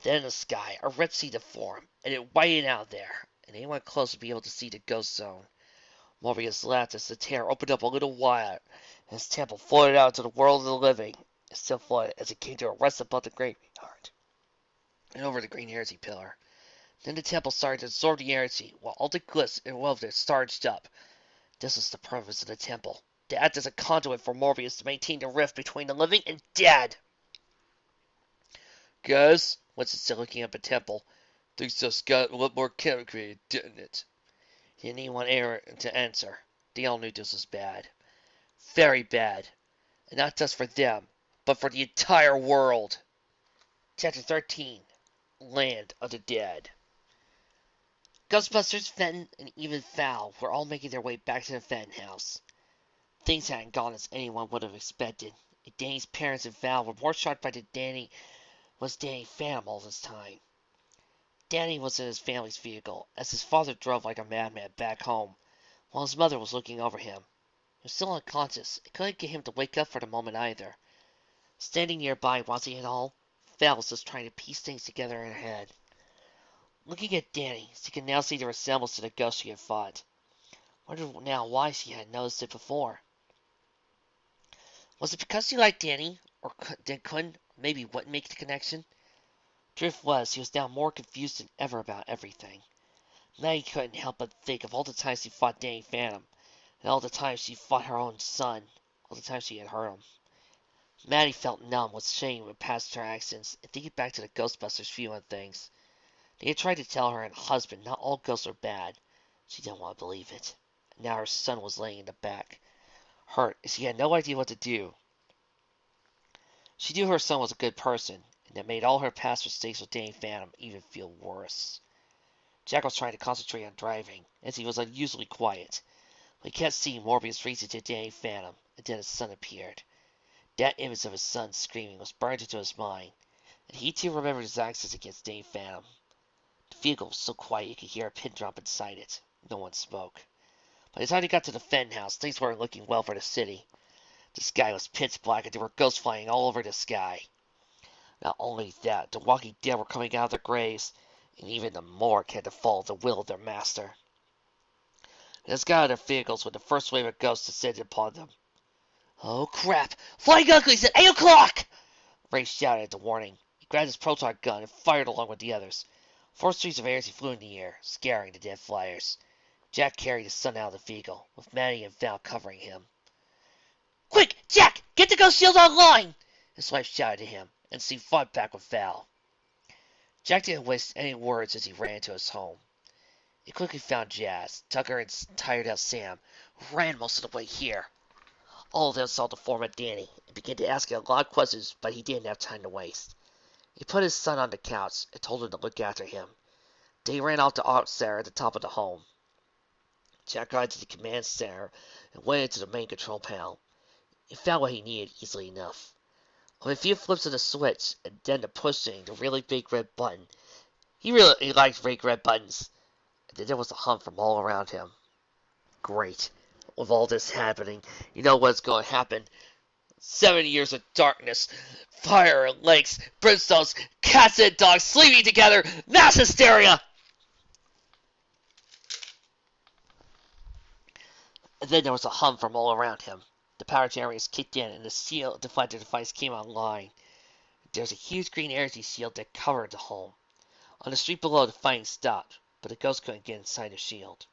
Then in the sky, a red sea to form, and it widened out there, and anyone close would be able to see the ghost zone. Morbius laughed as the tear opened up a little wider, and his temple floated out into the world of the living. It still floated as it came to a rest above the graveyard, and over the green heresy pillar. Then the temple started to absorb the energy, while all the glyphs above it starched up. This was the purpose of the temple, to act as a conduit for Morbius to maintain the rift between the living and dead. Guys, Winston still looking up at Temple. Things just got a lot more complicated, didn't it? Didn't anyone to answer. They all knew this was bad. Very bad. And not just for them, but for the entire world. Chapter 13. Land of the Dead. Ghostbusters, Fenton, and even Val were all making their way back to the Fenton house. Things hadn't gone as anyone would have expected. And Danny's parents and Val were more shocked by the Danny Phantom all this time. Danny was in his family's vehicle, as his father drove like a madman back home, while his mother was looking over him. He was still unconscious, and couldn't get him to wake up for the moment either. Standing nearby, watching it all, Val was just trying to piece things together in her head. Looking at Danny, she could now see the resemblance to the ghost she had fought. Wondered now why she hadn't noticed it before. Was it because she liked Danny, or couldn't, maybe wouldn't make the connection? Truth was, he was now more confused than ever about everything. Now he couldn't help but think of all the times she fought Danny Phantom, and all the times she fought her own son, all the times she had hurt him. Maddie felt numb with shame at past her actions, and thinking back to the Ghostbusters view on things. They had tried to tell her and her husband not all ghosts are bad. She didn't want to believe it. And now her son was laying in the back, hurt, and she had no idea what to do. She knew her son was a good person, and that made all her past mistakes with Danny Phantom even feel worse. Jack was trying to concentrate on driving, as he was unusually quiet, but he kept seeing Morbius racing to Danny Phantom, and then his son appeared. That image of his son screaming was burned into his mind, and he too remembered his actions against Danny Phantom. The vehicle was so quiet you could hear a pin drop inside it. No one spoke. By the time he got to the Fenton house, things weren't looking well for the city. The sky was pitch black, and there were ghosts flying all over the sky. Not only that, the walking dead were coming out of their graves, and even the morgue had to follow the will of their master. They just got out of their vehicles when the first wave of ghosts descended upon them. Oh crap! Flying Uglies at 8 o'clock! Ray shouted at the warning. He grabbed his proton gun and fired along with the others. 4 streaks of air as he flew in the air, scaring the dead flyers. Jack carried his son out of the vehicle, with Maddie and Val covering him. Quick, Jack! Get the ghost shield online! His wife shouted to him, and Steve fought back with Val. Jack didn't waste any words as he ran into his home. He quickly found Jazz, Tucker, and tired-out Sam, who ran most of the way here. All of them saw the form of Danny and began to ask him a lot of questions, but he didn't have time to waste. He put his son on the couch and told him to look after him. Then he ran off to Art Center at the top of the home. Jack got into the command center and went into the main control panel. He found what he needed easily enough. With a few flips of the switch and then the pushing the really big red button, he really liked big red buttons. And then there was a hum from all around him. Great. With all this happening, you know what's going to happen. 7 years of darkness, fire and lakes, brimstones, cats and dogs sleeping together, mass hysteria! And then there was a hum from all around him. The power generators kicked in and the shield deflector device came online. There was a huge green energy shield that covered the home. On the street below, the fighting stopped, but the ghost couldn't get inside the shield.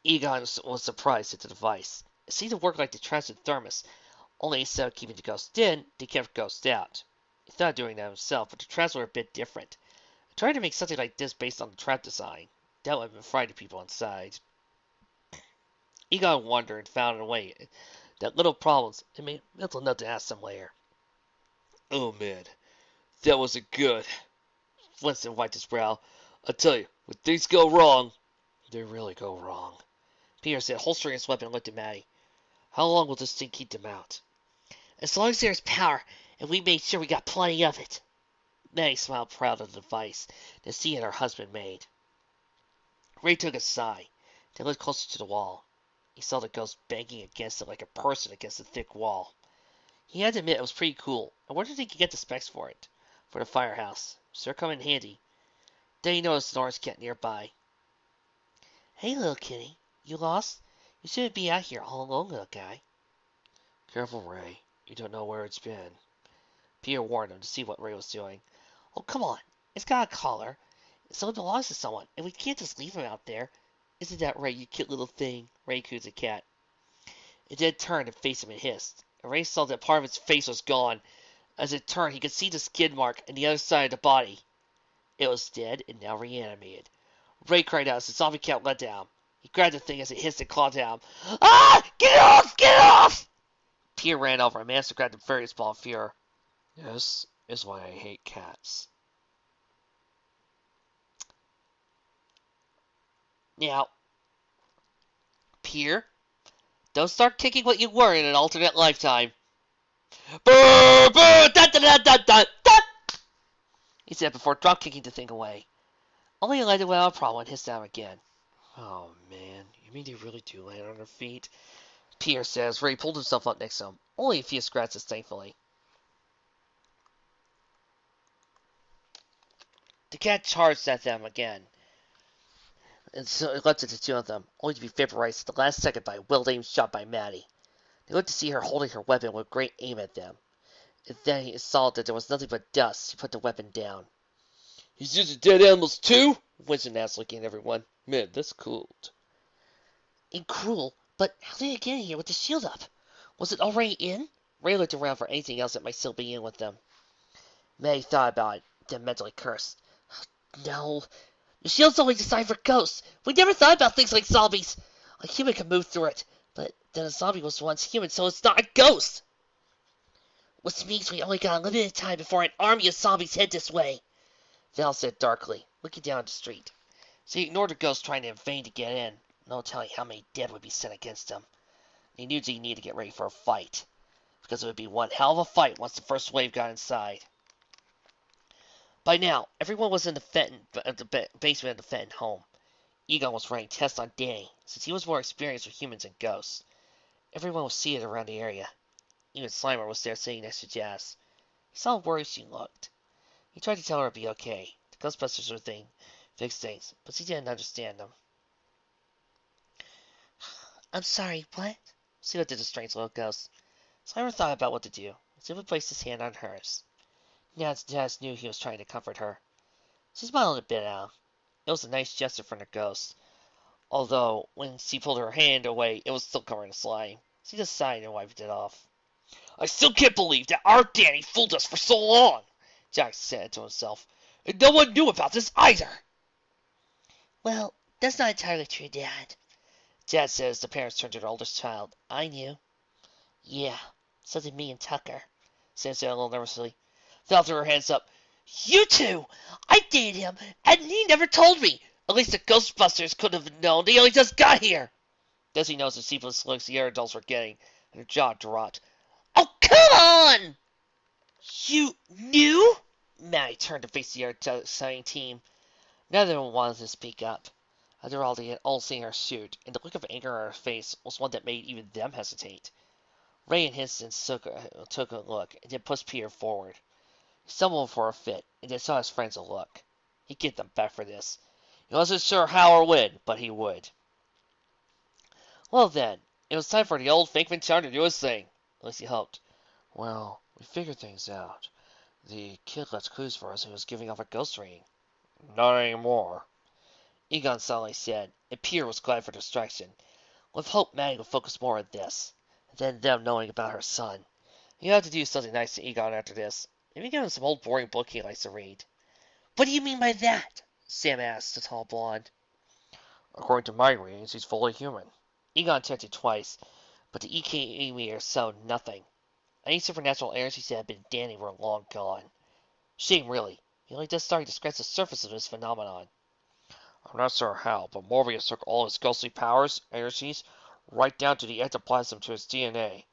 Egon was surprised at the device. It seemed to work like the transit thermos, only instead of keeping the ghost in, they kept the ghost out. He thought of doing that himself, but the traps were a bit different. I tried to make something like this based on the trap design. That would have been frightening people inside. Egon wondered and found a way that little problems and made mental note to ask them later. Oh man, that wasn't good. Winston wiped his brow. I tell you, when things go wrong, they really go wrong. Peter said, holstering his weapon and looked at Maddie. How long will this thing keep them out? As long as there's power, and we made sure we got plenty of it. Maddie smiled proud of the device that she and her husband made. Ray took a sigh, then looked closer to the wall. He saw the ghost banging against it like a person against a thick wall. He had to admit it was pretty cool. I wondered if he could get the specs for it. For the firehouse. Sure come in handy. Then he noticed Norris cat nearby. Hey, little kitty. You lost? You shouldn't be out here all alone, little guy. Careful, Ray. You don't know where it's been. Peter warned him to see what Ray was doing. Oh, come on. It's got a collar. So it belongs to someone, and we can't just leave him out there. Isn't that right, you cute little thing? Ray cooed the cat. It then turned and faced him and hissed. And Ray saw that part of its face was gone. As it turned, he could see the skid mark on the other side of the body. It was dead and now reanimated. Ray cried out as the zombie cat let down. He grabbed the thing as it hissed and clawed down. Ah! Get it off! Get it off! Peter ran over and managed to grab the various ball of fear. This is why I hate cats. Now, Peter, don't start kicking what you were in an alternate lifetime. Brr, brr, da, da, da, da, da, da, he said before drop kicking the thing away. Only he landed without a problem and hissed down again. Oh man, you mean they really do land on their feet? Peter says, Ray pulled himself up next to him, only a few scratches thankfully. The cat charged at them again, and so it leapt at the two of them, only to be vaporized at the last second by a well-aimed shot by Maddie. They looked to see her holding her weapon with great aim at them. And then he saw that there was nothing but dust. He put the weapon down. He's using dead animals too? Winston asked, looking at everyone. Man, that's cool. And cruel, but how did it get in here with the shield up? Was it already in? Ray looked around for anything else that might still be in with them. Maddie thought about it, then mentally cursed. No. The shield's only designed for ghosts. We never thought about things like zombies. A human can move through it, but then a zombie was once human, so it's not a ghost. Which means we only got a limited time before an army of zombies head this way, Val said darkly, looking down at the street. She ignored the ghost trying in vain to get in, no telling how many dead would be sent against them. He knew he needed to get ready for a fight, because it would be one hell of a fight once the first wave got inside. By now, everyone was in the basement of the Fenton home. Egon was running tests on Danny, since he was more experienced with humans and ghosts. Everyone was seated around the area. Even Slimer was there sitting next to Jazz. He saw how worried she looked. He tried to tell her it'd be okay. The Ghostbusters were fix things, but she didn't understand them. I'm sorry, what? Sue did a strange little ghost. So I never thought about what to do. Sue placed his hand on hers. Jazz knew he was trying to comfort her. She smiled a bit out. It was a nice gesture from the ghost. Although, when she pulled her hand away, it was still covered in slime. She just sighed and wiped it off. I still can't believe that our Danny fooled us for so long, Jack said to himself. And no one knew about this either. Well, that's not entirely true, Dad. Jazz said as the parents turned to their oldest child. I knew. Yeah, so did me and Tucker, Sam said a little nervously. Val threw her hands up. You two! I dated him, and he never told me. At least the Ghostbusters could have known. They only just got here. Desi noticed the sleepless looks the other adults were getting, and her jaw dropped. Oh, come on! You knew? Maddie turned to face the other signing team. Neither of them wanted to speak up. After all, they had all seen her shoot, and the look of anger on her face was one that made even them hesitate. Ray and Hinson took a look, and then pushed Peter forward. He stumbled for a fit, and then saw his friends a look. He'd get them back for this. He wasn't sure how or when, but he would. Well then, it was time for the old fake Fenton to do his thing. At least he hoped. Well, we figured things out. The kid left clues for us and was giving off a ghost ring. Not anymore, Egon solemnly said, and Peter was glad for distraction. With hope Maddie would focus more on this, and then them knowing about her son. He had to do something nice to Egon after this. Maybe give him some old boring book he likes to read. What do you mean by that? Sam asked the tall blonde. According to my readings, he's fully human. Egon checked it twice, but the EKE meter showed nothing. Any supernatural energies that had been Danny were long gone. Shame, really. He only just started to scratch the surface of this phenomenon. I'm not sure how, but Morbius took all his ghostly powers, energies, right down to the ectoplasm to his DNA.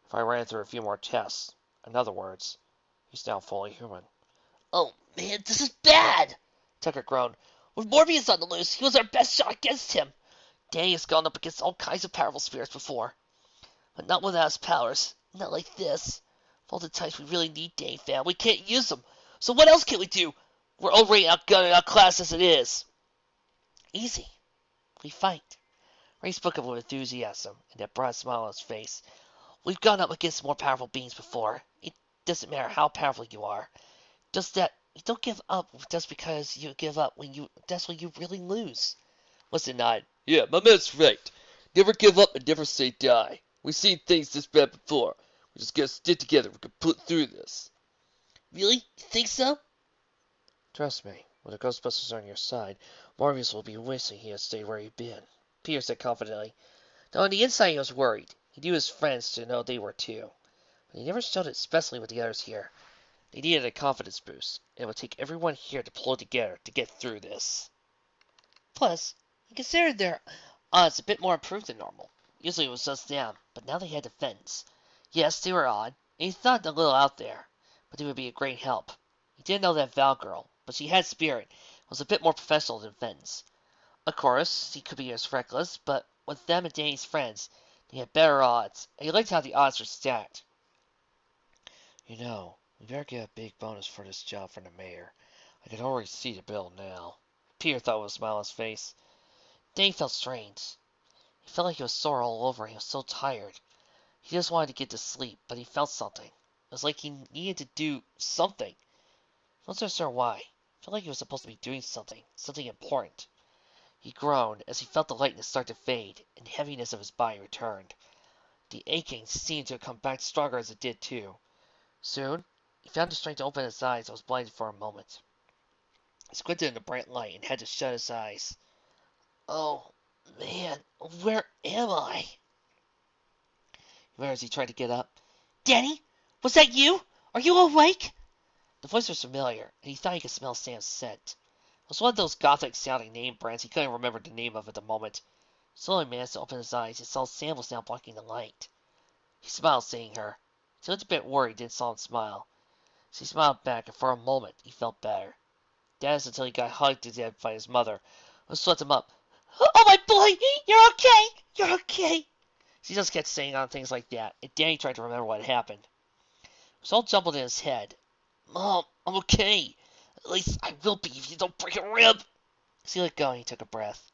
If I ran through a few more tests, in other words, he's now fully human. Oh, man, this is bad! Tucker groaned. With Morbius on the loose, he was our best shot against him. Danny has gone up against all kinds of powerful spirits before. But not without his powers. Not like this. Of all the times we really need Danny, fam, we can't use them. So what else can we do? We're already outgunned and outclassed as it is. Easy. We fight. Ray spoke up with enthusiasm and that broad smile on his face. We've gone up against more powerful beings before. It doesn't matter how powerful you are. Just that you don't give up just because you give up that's when you really lose. What's the nod? Yeah, my man's right. Never give up and never say die. We've seen things this bad before. We just gotta stick together. We can put through this. Really? You think so? Trust me. When the Ghostbusters are on your side, Morbius will be wishing he had stayed where he'd been. Peter said confidently. Though on the inside he was worried. He knew his friends to know they were too. But he never showed it, especially with the others here. They needed a confidence boost, and it would take everyone here to pull together to get through this. Plus, he considered their odds a bit more improved than normal. Usually it was just them, but now they had defense. Yes, they were odd, and he thought a little out there, but they would be a great help. He didn't know that Val girl, but she had spirit, and was a bit more professional than Fenton's. Of course, he could be as reckless, but with them and Danny's friends, they had better odds, and he liked how the odds were stacked. You know, we better get a big bonus for this job from the mayor. I can already see the bill now. Peter thought with a smile on his face. Danny felt strange. He felt like he was sore all over. He was so tired. He just wanted to get to sleep, but he felt something. It was like he needed to do something. He wasn't sure why. He felt like he was supposed to be doing something important. He groaned as he felt the lightness start to fade, and the heaviness of his body returned. The aching seemed to come back stronger as it did too. Soon, he found the strength to open his eyes and was blinded for a moment. He squinted in the bright light and had to shut his eyes. Oh, man, where am I? He muttered as he tried to get up. Danny? Was that you? Are you awake? The voice was familiar, and he thought he could smell Sam's scent. It was one of those gothic-sounding name brands he couldn't remember the name of at the moment. He slowly managed to open his eyes and saw Sam was now blocking the light. He smiled, seeing her. She looked a bit worried, then saw him smile. She smiled back, and for a moment he felt better. That is until he got hugged to death by his mother, who swept him up. Oh, my boy! You're okay! You're okay! She just kept saying on things like that, and Danny tried to remember what had happened. It was all jumbled in his head. Mom, I'm okay. At least I will be if you don't break a rib. As he let go and he took a breath.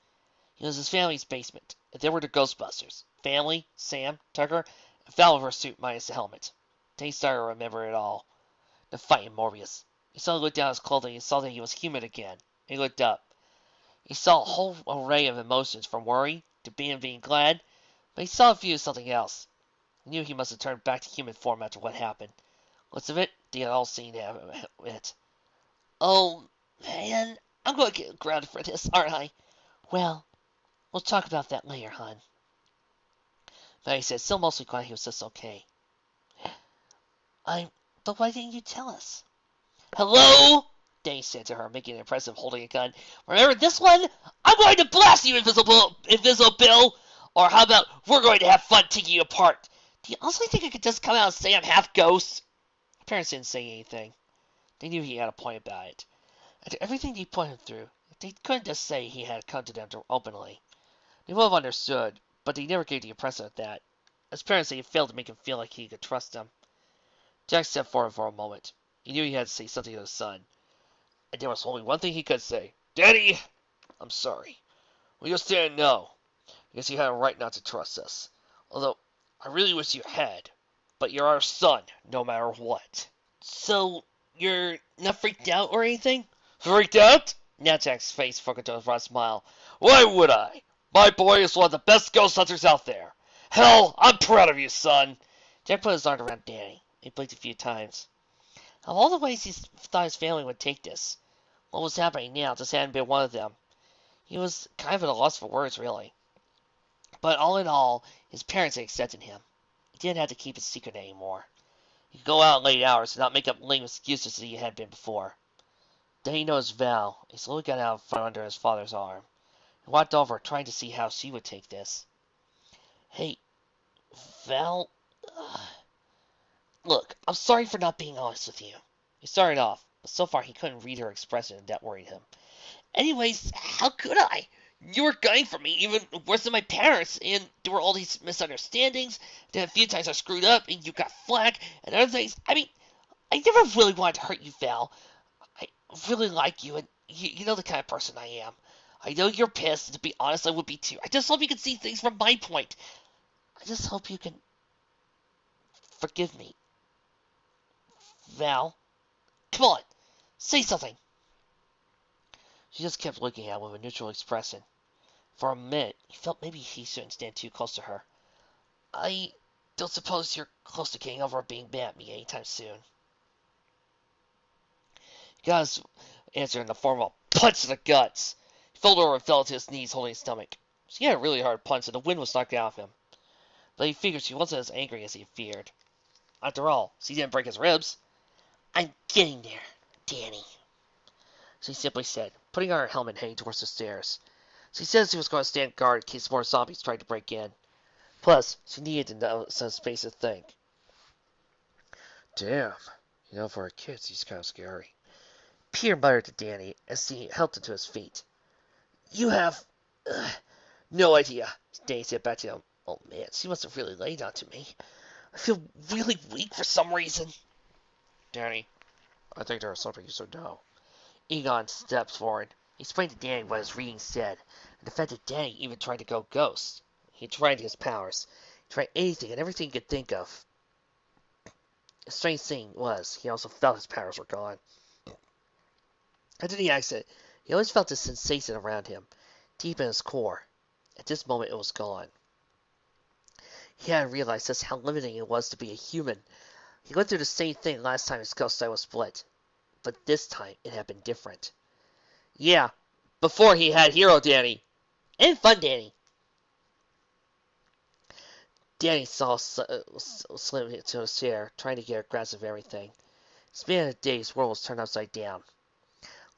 It was his family's basement, and there were the Ghostbusters. family, Sam, Tucker, and fell over a suit minus the helmet. Then he started to remember it all. The fight in Morbius. He suddenly looked down at his clothing and saw that he was human again. He looked up. He saw a whole array of emotions, from worry to being glad, but he saw a few of something else. He knew he must have turned back to human form after what happened. Looks of it, they had all seen it. Oh, man, I'm going to get grounded for this, aren't I? Well, we'll talk about that later, hon. Maggie said, still mostly glad he was just okay. But why didn't you tell us? Hello? Danny said to her, making an impressive holding a gun. Remember this one? I'm going to blast you, Invisible Bill! Or how about we're going to have fun taking you apart? Do you also think I could just come out and say I'm half ghost? Her parents didn't say anything. They knew he had a point about it. After everything he put him through, they couldn't just say he had come to them openly. They would have understood, but they never gave the impression of that. His parents had failed to make him feel like he could trust them. Jack stepped forward for a moment. He knew he had to say something to his son. And there was only one thing he could say. Daddy, I'm sorry. We just didn't know. I guess you had a right not to trust us. Although, I really wish you had. But you're our son, no matter what. So, you're not freaked out or anything? Freaked out? Now Jack's face broke into a broad smile. Why would I? My boy is one of the best ghost hunters out there. Hell, I'm proud of you, son. Jack put his arm around Danny. He blinked a few times. Of all the ways he thought his family would take this, what was happening now just hadn't been one of them. He was kind of at a loss for words, really. But all in all, his parents had accepted him. He didn't have to keep his secret anymore. He could go out in late hours and not make up lame excuses as he had been before. Then he noticed Val. He slowly got out from under his father's arm. He walked over, trying to see how she would take this. Hey, Val, look, I'm sorry for not being honest with you. He started off, but so far he couldn't read her expression, and that worried him. Anyways, how could I? You were gunning for me even worse than my parents, and there were all these misunderstandings. Then a few times I screwed up, and you got flack, and other things. I mean, I never really wanted to hurt you, Val. I really like you, and you know the kind of person I am. I know you're pissed, and to be honest, I would be too. I just hope you can see things from my point. I just hope you can forgive me. Val, come on, say something. She just kept looking at him with a neutral expression. For a minute, he felt maybe he shouldn't stand too close to her. I don't suppose you're close to getting over being mad at me anytime soon. He got his answer in the form of a punch to the guts. He fell over and fell to his knees, holding his stomach. She had a really hard punch, and the wind was knocked out of him. But he figured she wasn't as angry as he feared. After all, she didn't break his ribs. I'm getting there, Danny, she simply said, putting on her helmet and heading towards the stairs. She said she was going to stand guard in case more zombies tried to break in. Plus, she needed to know some space to think. Damn, for a kid, he's kind of scary. Peter muttered to Danny as he helped him to his feet. You have no idea, Danny said back to him. Oh man, she must have really laid onto me. I feel really weak for some reason. Danny, I think there is something you should know. Egon stepped forward. He explained to Danny what his reading said, and the fact that Danny even tried to go ghost. He tried his powers. He tried anything and everything he could think of. The strange thing was, he also felt his powers were gone. After the accident, he always felt this sensation around him, deep in his core. At this moment, it was gone. He hadn't realized just how limiting it was to be a human. He went through the same thing last time his ghost eye was split. But this time, it had been different. Yeah, before he had Hero Danny. And Fun Danny. Danny saw Slim into a chair, trying to get a grasp of everything. Span of days, his world was turned upside down.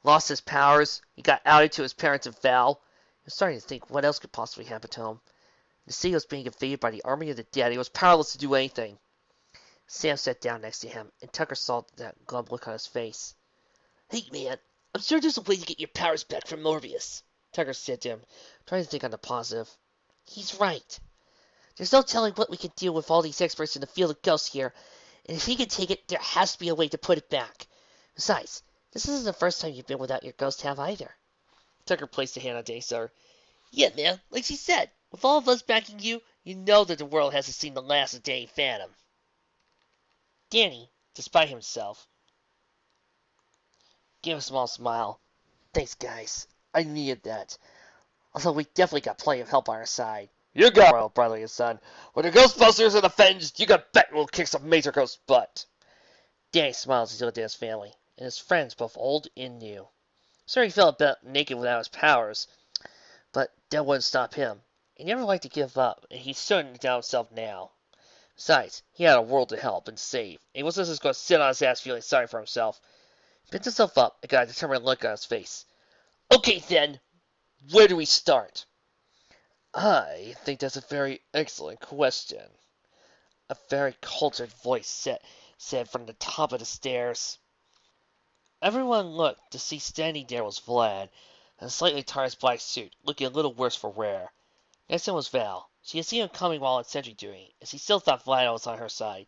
Lost his powers, he got outed to his parents and Val. He was starting to think what else could possibly happen to him. The city was being invaded by the army of the dead. He was powerless to do anything. Sam sat down next to him, and Tucker saw that glum look on his face. Hey, man, I'm sure there's a way to get your powers back from Morbius, Tucker said to him, trying to think on the positive. He's right. There's no telling what we can do with all these experts in the field of ghosts here, and if he can take it, there has to be a way to put it back. Besides, this isn't the first time you've been without your ghost half either. Tucker placed a hand on Danny's shoulder. Yeah, man, like she said, with all of us backing you, You know that the world hasn't seen the last of Danny Phantom. Danny, despite himself, gave a small smile. Thanks, guys. I needed that. Although we definitely got plenty of help on our side. You got it, brother and son. When the Ghostbusters and the Fentons, you can bet we'll kick some major ghost butt. Danny smiled as he looked at his family, and his friends, both old and new. Sure, he felt a bit naked without his powers, but that wouldn't stop him. He never liked to give up, and he shouldn't doubt himself now. Besides, he had a world to help and save, and he wasn't just going to sit on his ass feeling sorry for himself. He picked himself up and got a determined look on his face. Okay, then, where do we start? I think that's a very excellent question. A very cultured voice said from the top of the stairs. Everyone looked to see standing there was Vlad, in a slightly tarnished black suit, looking a little worse for wear. Next to him was Val. She had seen him coming while on sentry duty, and she still thought Vlad was on her side,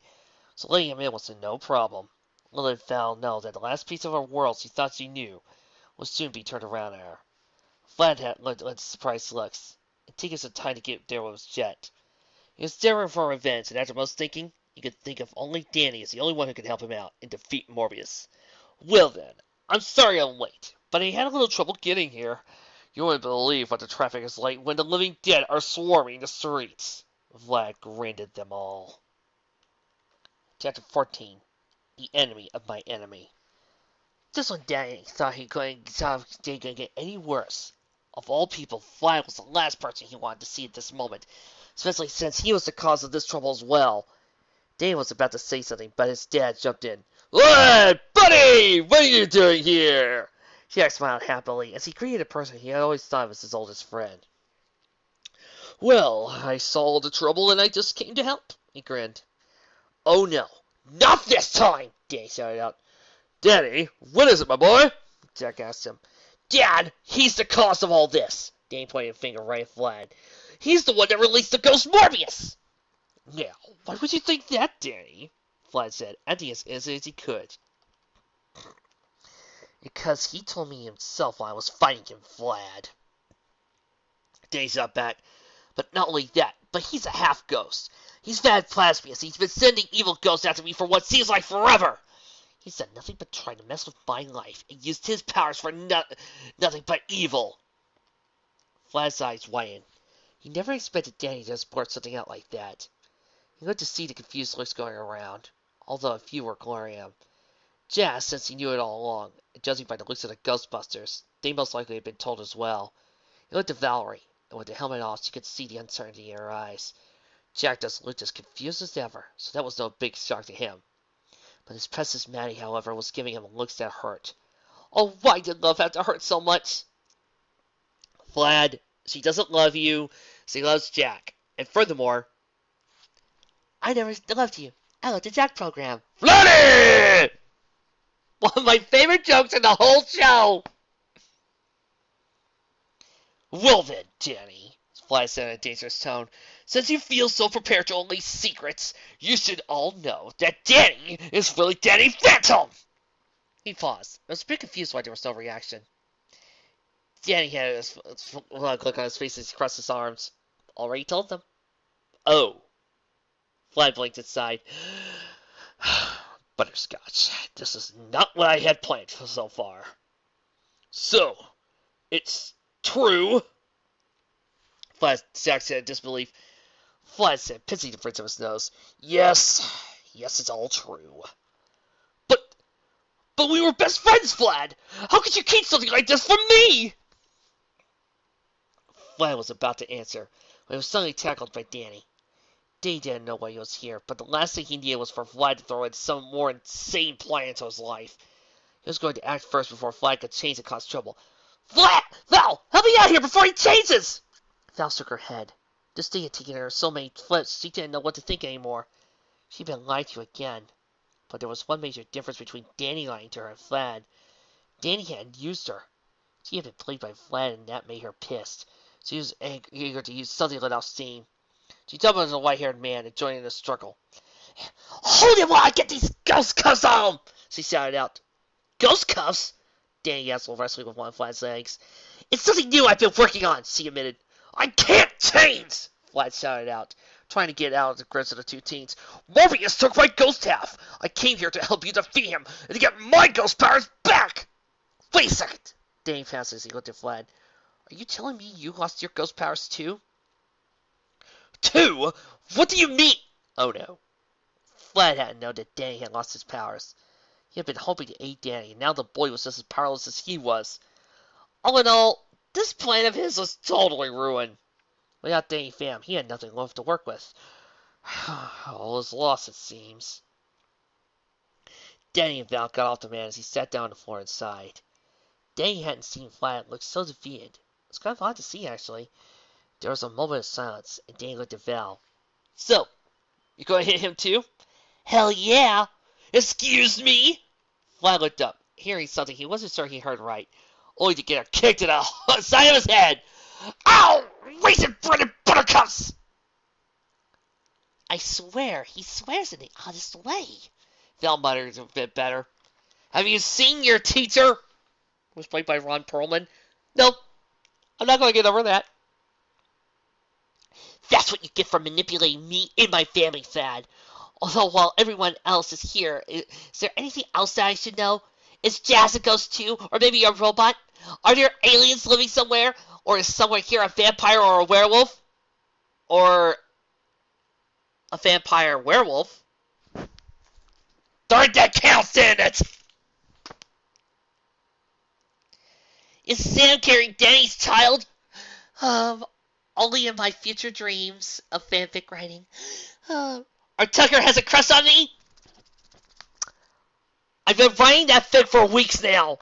so letting him in was no problem. Little did Val know that the last piece of her world she thought she knew would soon be turned around on her. Vlad had looked at surprised looks, and taken some time to get there with his jet. He was staring for revenge, and after most thinking, he could think of only Danny as the only one who could help him out and defeat Morbius. Well then, I'm sorry I'm late, but I had a little trouble getting here. You wouldn't believe what the traffic is like when the living dead are swarming the streets. Vlad grinned at them all. Chapter 14. The Enemy of My Enemy. Just when Danny thought he couldn't get any worse, of all people, Vlad was the last person he wanted to see at this moment, especially since he was the cause of this trouble as well. Danny was about to say something, but his dad jumped in. What, buddy? What are you doing here? Jack smiled happily as he greeted a person he had always thought was his oldest friend. Well, I saw the trouble and I just came to help, he grinned. Oh no, not this time, Danny shouted out. Danny, what is it, my boy? Jack asked him. Dad, he's the cause of all this. Danny pointed a finger right at Vlad. He's the one that released the ghost Morbius. Now, why would you think that, Danny? Vlad said, acting as innocent as he could. Because he told me himself while I was fighting him, Vlad. Danny shot back. But not only that, but he's a half-ghost. He's Vlad Plasmius. He's been sending evil ghosts after me for what seems like forever. He's done nothing but try to mess with my life and used his powers for nothing but evil. Vlad's eyes widened. He never expected Danny to blurt something out like that. He looked to see the confused looks going around, although a few were glaring at him. Jazz, since he knew it all along, and judging by the looks of the Ghostbusters, they most likely had been told as well. He looked at Valerie, and with the helmet off, she could see the uncertainty in her eyes. Jack just looked as confused as ever, so that was no big shock to him. But his precious Maddie, however, was giving him looks that hurt. Oh, why did love have to hurt so much? Vlad, she doesn't love you, she loves Jack. And furthermore, I never loved you. I loved the Jack program. Vladdy! One of my favorite jokes in the whole show! Well then, Danny, Vlad said in a dangerous tone, since you feel so prepared to unleash secrets, you should all know that Danny is really Danny Phantom! He paused. I was a bit confused why there was no reaction. Danny had a look on his face as he crossed his arms. Already told them. Oh. Vlad blinked and sighed. Butterscotch, this is not what I had planned so far. So, it's true? Jack said in disbelief. Vlad said, pinching the bridge of his nose. Yes, it's all true. But we were best friends, Vlad! How could you keep something like this from me? Vlad was about to answer, when he was suddenly tackled by Danny. Danny didn't know why he was here, but the last thing he needed was for Vlad to throw in some more insane plan into his life. He was going to act first before Vlad could change and cause trouble. Vlad! Val! Help me out here before he changes! Val shook her head. This thing had taken her so many flips, she didn't know what to think anymore. She'd been lied to again. But there was one major difference between Danny lying to her and Vlad. Danny hadn't used her. She had been played by Vlad, and that made her pissed. She was eager to use something without steam. She jumped on the white-haired man and joined in the struggle. Hold it while I get these ghost cuffs on! She shouted out. Ghost cuffs? Danny asked while wrestling with one of Vlad's legs. It's something new I've been working on, she admitted. I can't change! Vlad shouted out, trying to get out of the grips of the two teens. Morbius took my ghost half! I came here to help you defeat him and to get my ghost powers back! Wait a second! Danny pounced as he looked at Vlad. Are you telling me you lost your ghost powers too? Two? What do you mean? Oh no. Vlad hadn't known that Danny had lost his powers. He had been hoping to aid Danny, and now the boy was just as powerless as he was. All in all, this plan of his was totally ruined. Without Danny Pham, he had nothing left to work with. All is lost, it seems. Danny and Val got off the man as he sat down on the floor and sighed. Danny hadn't seen Vlad look so defeated. It was kind of odd to see, actually. There was a moment of silence, and Danny looked at Val. So, you gonna hit him too? Hell yeah! Excuse me? Vlad looked up, hearing something he wasn't sure he heard right, only to get a kick to the side of his head. Ow! Raisin bread and buttercups! I swear, he swears in the oddest way. Val muttered a bit better. Have you seen your teacher? Was played by Ron Perlman. Nope. I'm not going to get over that. That's what you get for manipulating me and my family, Thad. Although while everyone else is here, is there anything else that I should know? Is Jazz a ghost too? Or maybe a robot? Are there aliens living somewhere? Or is somewhere here a vampire or a werewolf? Or a vampire werewolf? Third that counts, damn it! Is Sam carrying Danny's child? Only in my future dreams of fanfic writing. Or Tucker has a crush on me? I've been writing that fic for weeks now.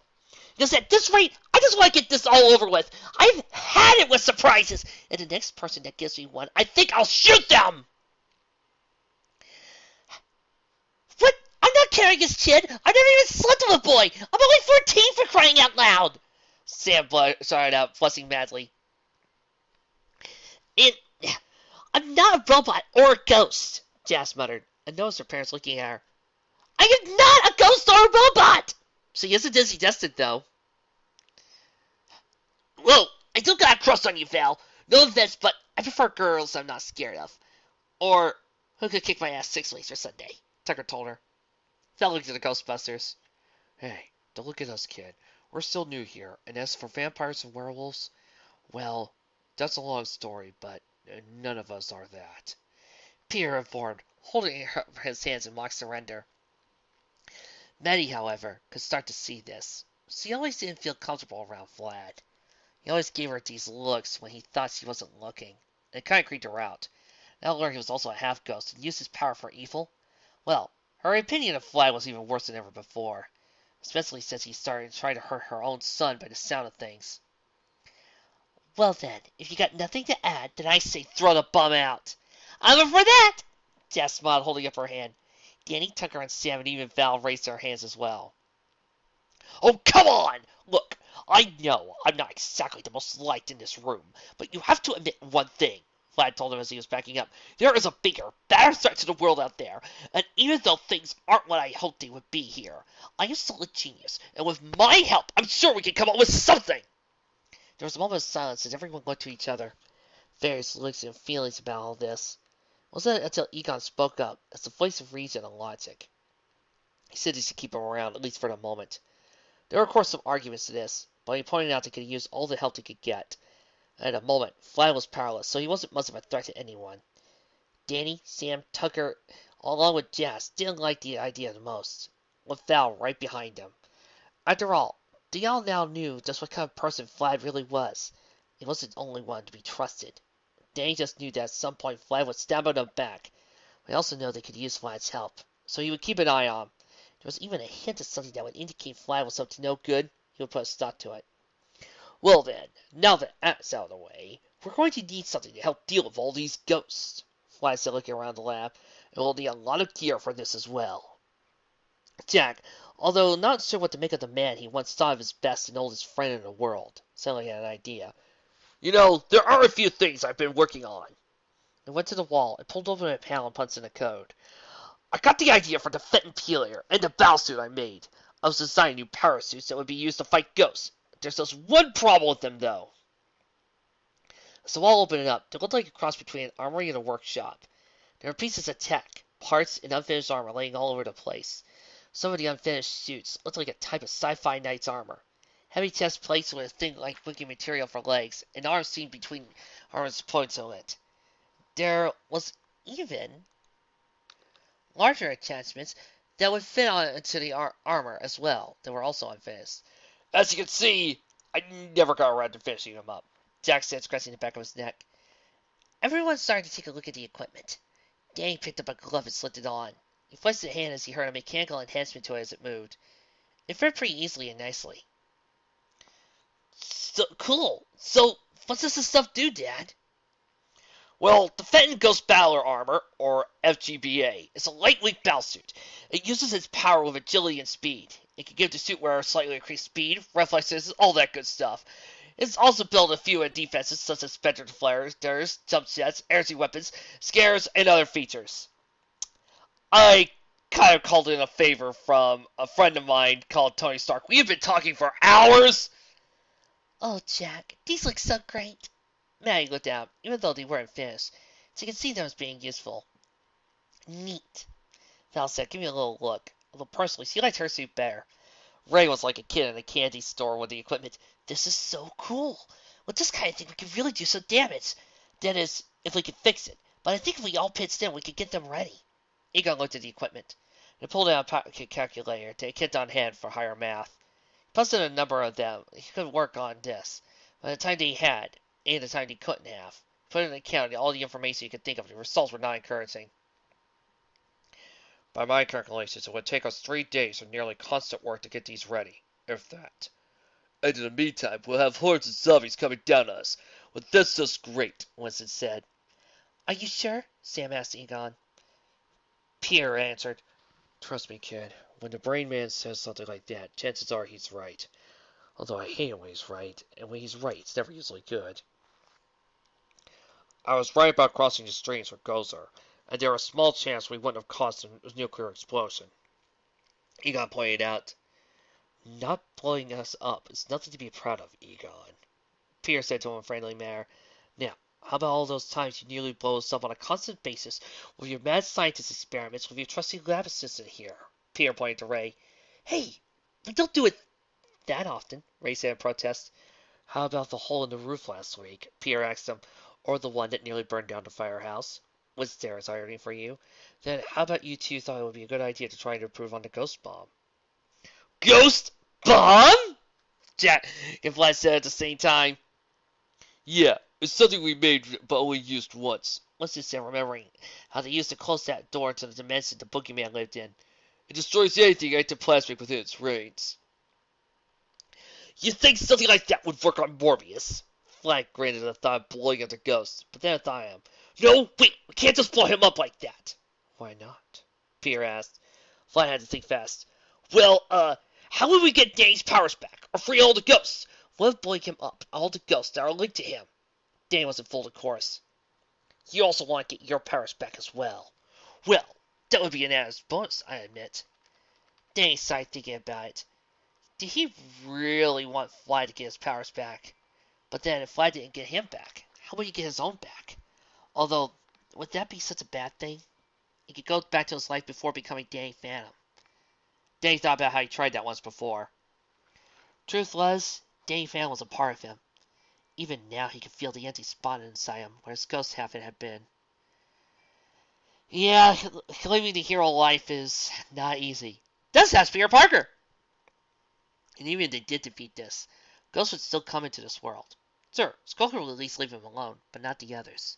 Because at this rate, I just want to get this all over with. I've had it with surprises. And the next person that gives me one, I think I'll shoot them. What? I'm not carrying his kid. I've never even slept with a boy. I'm only 14 for crying out loud. Sam started out, fussing madly. I'm not a robot or a ghost, Jazz muttered, and noticed her parents looking at her. I am not a ghost or a robot! She is a Disney destined, though. Whoa, I still got a crush on you, Val. No offense, but I prefer girls I'm not scared of. Or who could kick my ass 6 weeks for Sunday, Tucker told her. Val looked at the Ghostbusters. Hey, don't look at us, kid. We're still new here, and as for vampires and werewolves, well, that's a long story, but none of us are that. Peter informed, holding his hands in mock surrender. Maddie, however, could start to see this. She always didn't feel comfortable around Vlad. He always gave her these looks when he thought she wasn't looking, and it kind of creeped her out. Now learning he was also a half-ghost and used his power for evil, well, her opinion of Vlad was even worse than ever before, especially since he started trying to hurt her own son by the sound of things. Well then, if you got nothing to add, then I say throw the bum out. I'm up for that! Jazz smiled, holding up her hand. Danny, Tucker, and Sam, and even Val raised their hands as well. Oh, come on! Look, I know I'm not exactly the most liked in this room, but you have to admit one thing, Vlad told him as he was backing up. There is a bigger, badder threat to the world out there, and even though things aren't what I hoped they would be here, I am still a genius, and with my help, I'm sure we can come up with something! There was a moment of silence as everyone looked to each other. Various looks and feelings about all this. It wasn't until Egon spoke up, as the voice of reason and logic. He said he should keep him around, at least for the moment. There were of course some arguments to this, but he pointed out they could use all the help they could get. And at the moment, Vlad was powerless, so he wasn't much of a threat to anyone. Danny, Sam, Tucker, along with Jazz, didn't like the idea the most, with Val right behind him. After all, they all now knew just what kind of person Vlad really was. He wasn't the only one to be trusted. Danny just knew that at some point Vlad would stab him back. But he also knew they could use Vlad's help, so he would keep an eye on him. There was even a hint of something that would indicate Vlad was up to no good. He would put a stop to it. Well then, now that that's out of the way, we're going to need something to help deal with all these ghosts, Vlad said, looking around the lab, and we'll need a lot of gear for this as well. Jack, although not sure what to make of the man he once thought of as best and oldest friend in the world, suddenly had an idea. You know, there are a few things I've been working on. He went to the wall and pulled open a panel and punched in a code. I got the idea for the Fenton peeler and the battlesuit I made. I was designing new parasuits that would be used to fight ghosts. There's just one problem with them, though. As the wall opened up, it looked like a cross between an armory and a workshop. There were pieces of tech, parts, and unfinished armor laying all over the place. Some of the unfinished suits looked like a type of sci-fi knight's armor. Heavy chest plates with a thin, like wicking material for legs, and arms seen between arms points on it. There was even larger attachments that would fit onto the armor as well, that were also unfinished. As you can see, I never got around to finishing them up. Jack said, scratching the back of his neck. Everyone started to take a look at the equipment. Danny picked up a glove and slipped it on. He placed it hand as he heard a mechanical enhancement to it as it moved. It fit pretty easily and nicely. So cool. So, what does this stuff do, Dad? Well, the Fenton Ghost Battler Armor, or FGBA, is a lightweight battlesuit. It uses its power with agility and speed. It can give the suit wearer slightly increased speed, reflexes, all that good stuff. It's also built a few defenses such as spectre flares, jump jets, air-sea weapons, scares, and other features. I kind of called in a favor from a friend of mine called Tony Stark. We've been talking for hours! Oh, Jack, these look so great. Maddie looked out, even though they weren't finished, so you could see them as being useful. Neat. Val said, give me a little look. Although personally, she liked her suit better. Ray was like a kid in a candy store with the equipment. This is so cool. With this kind of thing, we could really do some damage. That is, if we could fix it. But I think if we all pitched in, we could get them ready. Egon looked at the equipment. He pulled out a pocket calculator to kit on hand for higher math. He posted a number of them. He could work on this. By the time that he had, and the time he couldn't have, put in an account all the information he could think of. The results were not encouraging. By my calculations, it would take us 3 days of nearly constant work to get these ready, if that. And in the meantime, we'll have hordes of zombies coming down on us. Well, that's just great, Winston said. Are you sure? Sam asked Egon. Peter answered. Trust me, kid. When the brain man says something like that, chances are he's right. Although I hate it when he's right, and when he's right, it's never usually good. I was right about crossing the streams with Gozer, and there was a small chance we wouldn't have caused a nuclear explosion. Egon pointed out. Not blowing us up is nothing to be proud of, Egon. Peter said to him in a friendly manner. Now, how about all those times you nearly blow us up on a constant basis with your mad scientist experiments with your trusty lab assistant here? Peter pointed to Ray. Hey, we don't do it that often, Ray said in protest. How about the hole in the roof last week? Peter asked him. Or the one that nearly burned down the firehouse? Was there as irony for you? Then how about you two thought it would be a good idea to try to improve on the ghost bomb? Ghost bomb? Jack and Vlad said at the same time. Yeah, it's something we made but only used once. Winston said, remembering how they used to close that door to the dimension the boogeyman lived in. It destroys anything ectoplasmic within its range. You think something like that would work on Morbius? Vlad grinned at the thought of blowing up the ghost, but then I thought of him. No, wait, we can't just blow him up like that. Why not? Peter asked. Vlad had to think fast. Well, how would we get Danny's powers back, or free all the ghosts? What if blowing him up, all the ghosts that are linked to him? Danny was in full chorus. You also want to get your powers back as well. Well, that would be an added bonus, I admit. Danny sighed thinking about it. Did he really want Vlad to get his powers back? But then if Vlad didn't get him back, how would he get his own back? Although, would that be such a bad thing? He could go back to his life before becoming Danny Phantom. Danny thought about how he tried that once before. Truth was, Danny Phantom was a part of him. Even now he could feel the empty spot inside him where his ghost half had been. Yeah, living the hero life is not easy. This has Peter Parker! And even if they did defeat this, ghosts would still come into this world. Sure, Skulker will at least leave him alone, but not the others.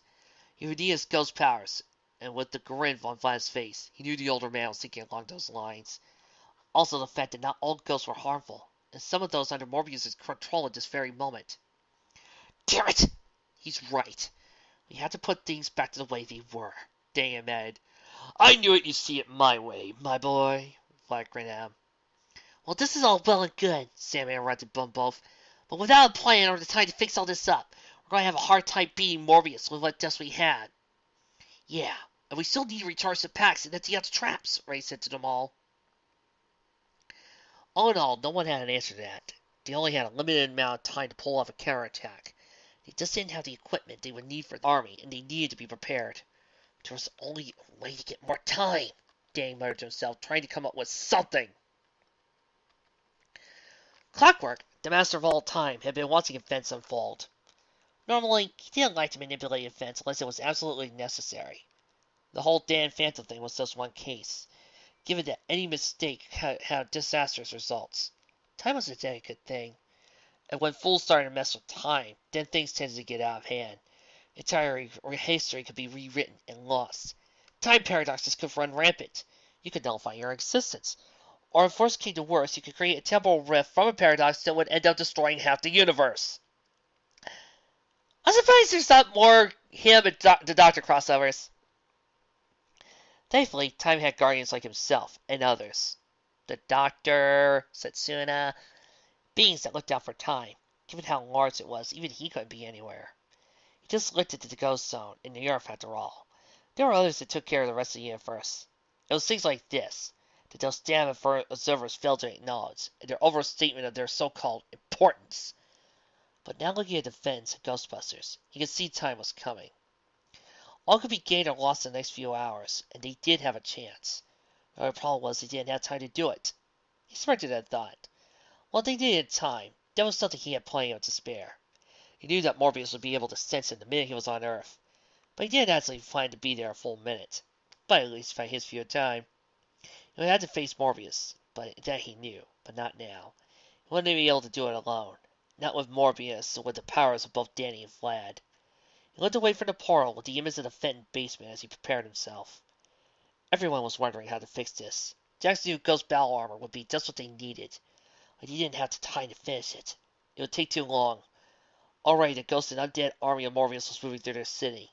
He would need his ghost powers, and with the grin on Vlad's face, he knew the older man was thinking along those lines. Also the fact that not all ghosts were harmful, and some of those under Morbius' control at this very moment. Damn it! He's right. We have to put things back to the way they were. Danny admitted. I knew it, you'd see it my way, my boy. Vlad grinned at him. Well, this is all well and good, Sam interrupted them both. But without a plan or the time to fix all this up, we're going to have a hard time beating Morbius with what just we had. Yeah, and we still need to recharge the packs and empty out the traps, Ray said to them all. All in all, no one had an answer to that. They only had a limited amount of time to pull off a counterattack. They just didn't have the equipment they would need for the army, and they needed to be prepared. There was only a way to get more time, Danny muttered to himself, trying to come up with something. Clockwork, the master of all time, had been watching events unfold. Normally, he didn't like to manipulate events unless it was absolutely necessary. The whole Dan Fenton thing was just one case, given that any mistake had disastrous results. Time was a delicate thing, and when fools started to mess with time, then things tended to get out of hand. Entire history could be rewritten and lost. Time paradoxes could run rampant. You could nullify your existence. Or if worst came to worst, you could create a temporal rift from a paradox that would end up destroying half the universe. I'm surprised there's not more him and the Doctor crossovers. Thankfully, Time had guardians like himself and others. The Doctor, Setsuna, beings that looked out for Time. Given how large it was, even he couldn't be anywhere. He just looked into the ghost zone in the Earth after all. There were others that took care of the rest of the universe. It was things like this that those damn observers failed to acknowledge, and their overstatement of their so-called importance. But now looking at the Fens and Ghostbusters, he could see time was coming. All could be gained or lost in the next few hours, and they did have a chance. The only problem was they didn't have time to do it. He smirked at that thought. Well, they needed time. That was something he had plenty of to spare. He knew that Morbius would be able to sense him the minute he was on Earth, but he didn't actually plan to be there a full minute. But at least by his view of time. He would have to face Morbius, but that he knew, but not now. He wouldn't be able to do it alone. Not with Morbius, or with the powers of both Danny and Vlad. He looked away from the portal with the image of the Fenton basement as he prepared himself. Everyone was wondering how to fix this. Jack's new Ghost Battle Armor would be just what they needed, but he didn't have the time to finish it. It would take too long. Already, the ghost and undead army of Morbius was moving through their city.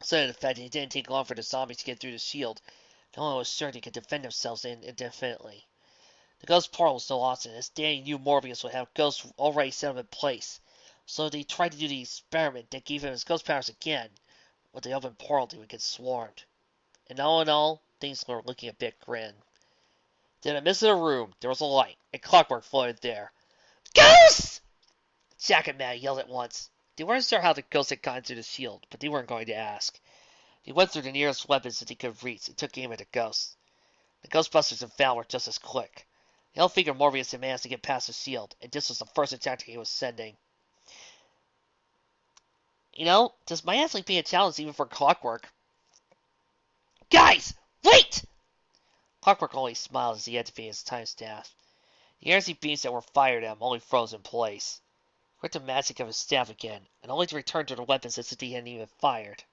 So in fact, it didn't take long for the zombies to get through the shield. No one was sure they could defend themselves indefinitely. The ghost portal was no option, as Danny knew Morbius would have ghosts already set up in place. So they tried to do the experiment that gave him his ghost powers again. With the open portal, they would get swarmed. And all in all, things were looking a bit grim. Then in the midst of the room, there was a light, and Clockwork floated there. Ghosts! Jack and Matt yelled at once. They weren't sure how the ghost had gotten through the shield, but they weren't going to ask. They went through the nearest weapons that they could reach and took aim at the ghost. The Ghostbusters and Val were just as quick. They all figured Morbius had managed to get past the shield, and this was the first attack he was sending. You know, this might actually be a challenge even for Clockwork. Guys, wait! Clockwork only smiled as he activated his time staff. The energy beams that were fired at him only froze in place. He worked the magic of his staff again, and only to return to the weapons as if he hadn't even fired.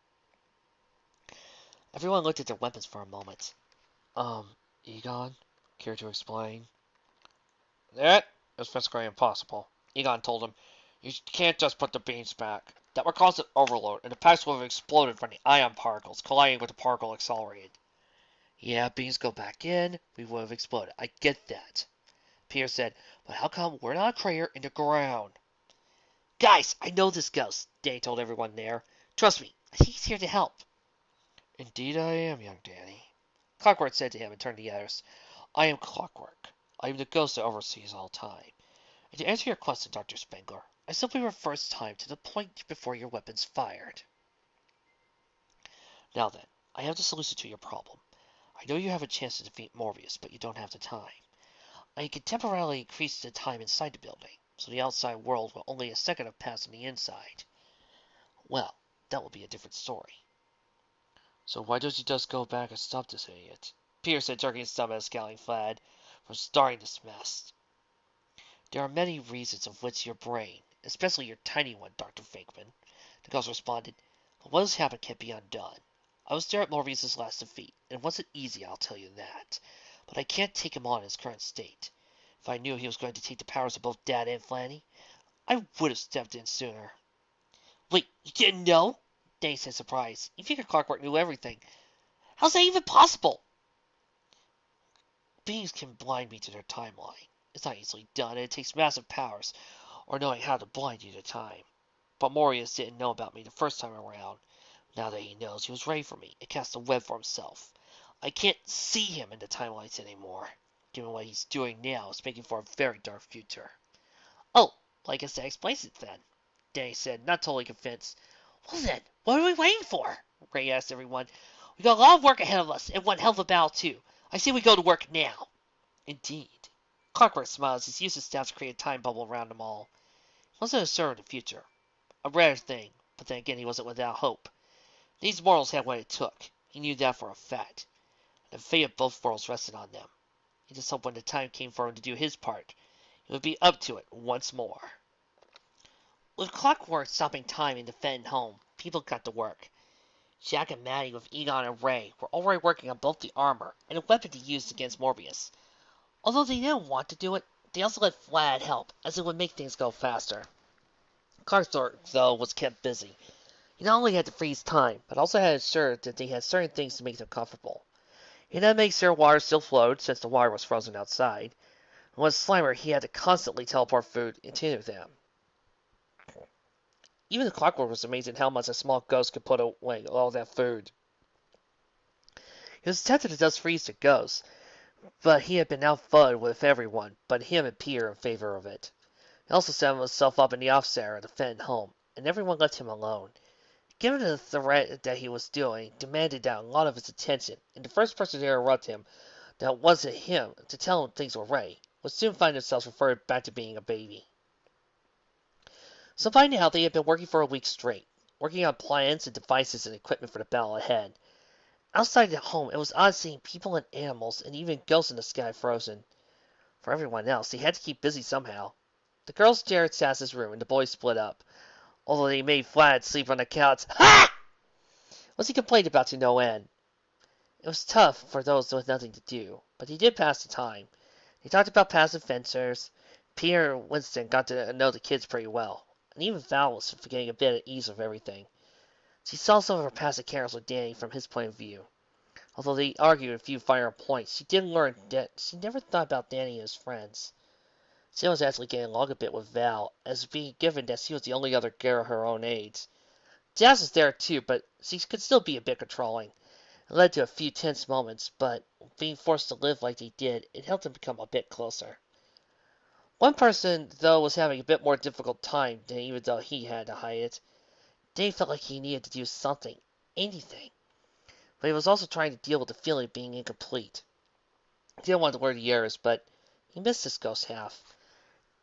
Everyone looked at their weapons for a moment. Egon? Care to explain? That is physically impossible, Egon told him. You can't just put the beams back. That would cause an overload, and the packs would have exploded from the ion particles colliding with the particle accelerated. Yeah, beams go back in, we would have exploded. I get that, Peter said, but how come we're not a crater in the ground? Guys, I know this ghost, Danny told everyone there. Trust me, I think he's here to help. Indeed I am, young Danny, Clockwork said to him and turned to the others. I am Clockwork. I am the ghost that oversees all time. And to answer your question, Dr. Spengler, I simply reverse time to the point before your weapons fired. Now then, I have the solution to your problem. I know you have a chance to defeat Morbius, but you don't have the time. I can temporarily increase the time inside the building, so the outside world will only a second have passed on the inside. Well, that will be a different story. So why don't you just go back and stop this idiot? Peter said, jerking his thumb at his scowling Vlad for starting this mess. There are many reasons of which your brain, especially your tiny one, Dr. Venkman, the ghost responded, but what has happened can't be undone. I was there at Morbius' last defeat, and it wasn't easy, I'll tell you that. But I can't take him on in his current state. If I knew he was going to take the powers of both Dad and Flanny, I would have stepped in sooner. Wait, you didn't know? Danny said, surprised. You figured Clockwork knew everything. How's that even possible? Beings can blind me to their timeline. It's not easily done, and it takes massive powers, or knowing how to blind you to time. But Morbius didn't know about me the first time around. Now that he knows, he was ready for me and cast a web for himself. I can't see him in the timelines anymore. Given what he's doing now, it's making for a very dark future. Oh, well, I guess that explains it then. Danny said, not totally convinced. Well then, what are we waiting for? Ray asked everyone. We got a lot of work ahead of us, and one hell of a battle too. I say we go to work now. Indeed. Clockwork smiled as he used his staff to create a time bubble around them all. He wasn't assured of the future. A rare thing, but then again he wasn't without hope. These mortals had what it took. He knew that for a fact. The fate of both worlds rested on them. He just hoped when the time came for him to do his part, he would be up to it once more. With Clockwork stopping time in the Fenton home, people got to work. Jack and Maddie with Egon and Ray were already working on both the armor and a weapon to use against Morbius. Although they didn't want to do it, they also let Vlad help, as it would make things go faster. Clockwork, though, was kept busy. He not only had to freeze time, but also had to ensure that they had certain things to make them comfortable. He had to make sure water still flowed, since the water was frozen outside. And with Slimer, he had to constantly teleport food into them. Even the Clockwork was amazed at how much a small ghost could put away all that food. He was tempted to just freeze the ghost, but he had been outvoted with everyone but him and Peter in favor of it. He also set himself up in the office area of the Fenton home, and everyone left him alone. Given the threat that he was doing demanded that a lot of his attention, and the first person to interrupt him that wasn't him to tell him things were right would soon find themselves referred back to being a baby. So by now they had been working for a week straight, working on plans and devices and equipment for the battle ahead. Outside the home, it was odd seeing people and animals and even ghosts in the sky frozen. For everyone else, they had to keep busy somehow. The girls shared Sass's room and the boys split up, although they made Vlad sleep on the couch. Ha! Was he complained about to no end. It was tough for those with nothing to do, but he did pass the time. They talked about past adventures. Peter and Winston got to know the kids pretty well, and even Val was getting a bit at ease of everything. She saw some of her past encounters with Danny from his point of view. Although they argued a few finer points, she did learn that she never thought about Danny and his friends. She was actually getting along a bit with Val, as being given that she was the only other girl her own age. Jazz was there too, but she could still be a bit controlling. It led to a few tense moments, but being forced to live like they did, it helped them become a bit closer. One person, though, was having a bit more difficult time, even though he had to hide it. Dave felt like he needed to do something, anything. But he was also trying to deal with the feeling of being incomplete. He didn't want to learn the errors, but he missed his ghost half.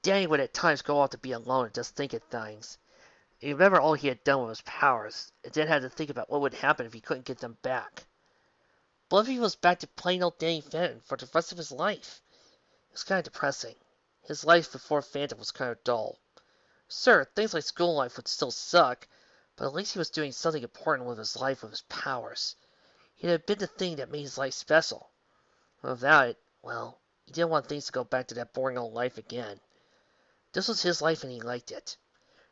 Danny would at times go off to be alone and just think of things. He remembered all he had done with his powers, and then had to think about what would happen if he couldn't get them back. What if he was back to plain old Danny Fenton for the rest of his life? It was kind of depressing. His life before Phantom was kind of dull. Sure, things like school life would still suck, but at least he was doing something important with his life with his powers. It had been the thing that made his life special. Without it, well, he didn't want things to go back to that boring old life again. This was his life and he liked it.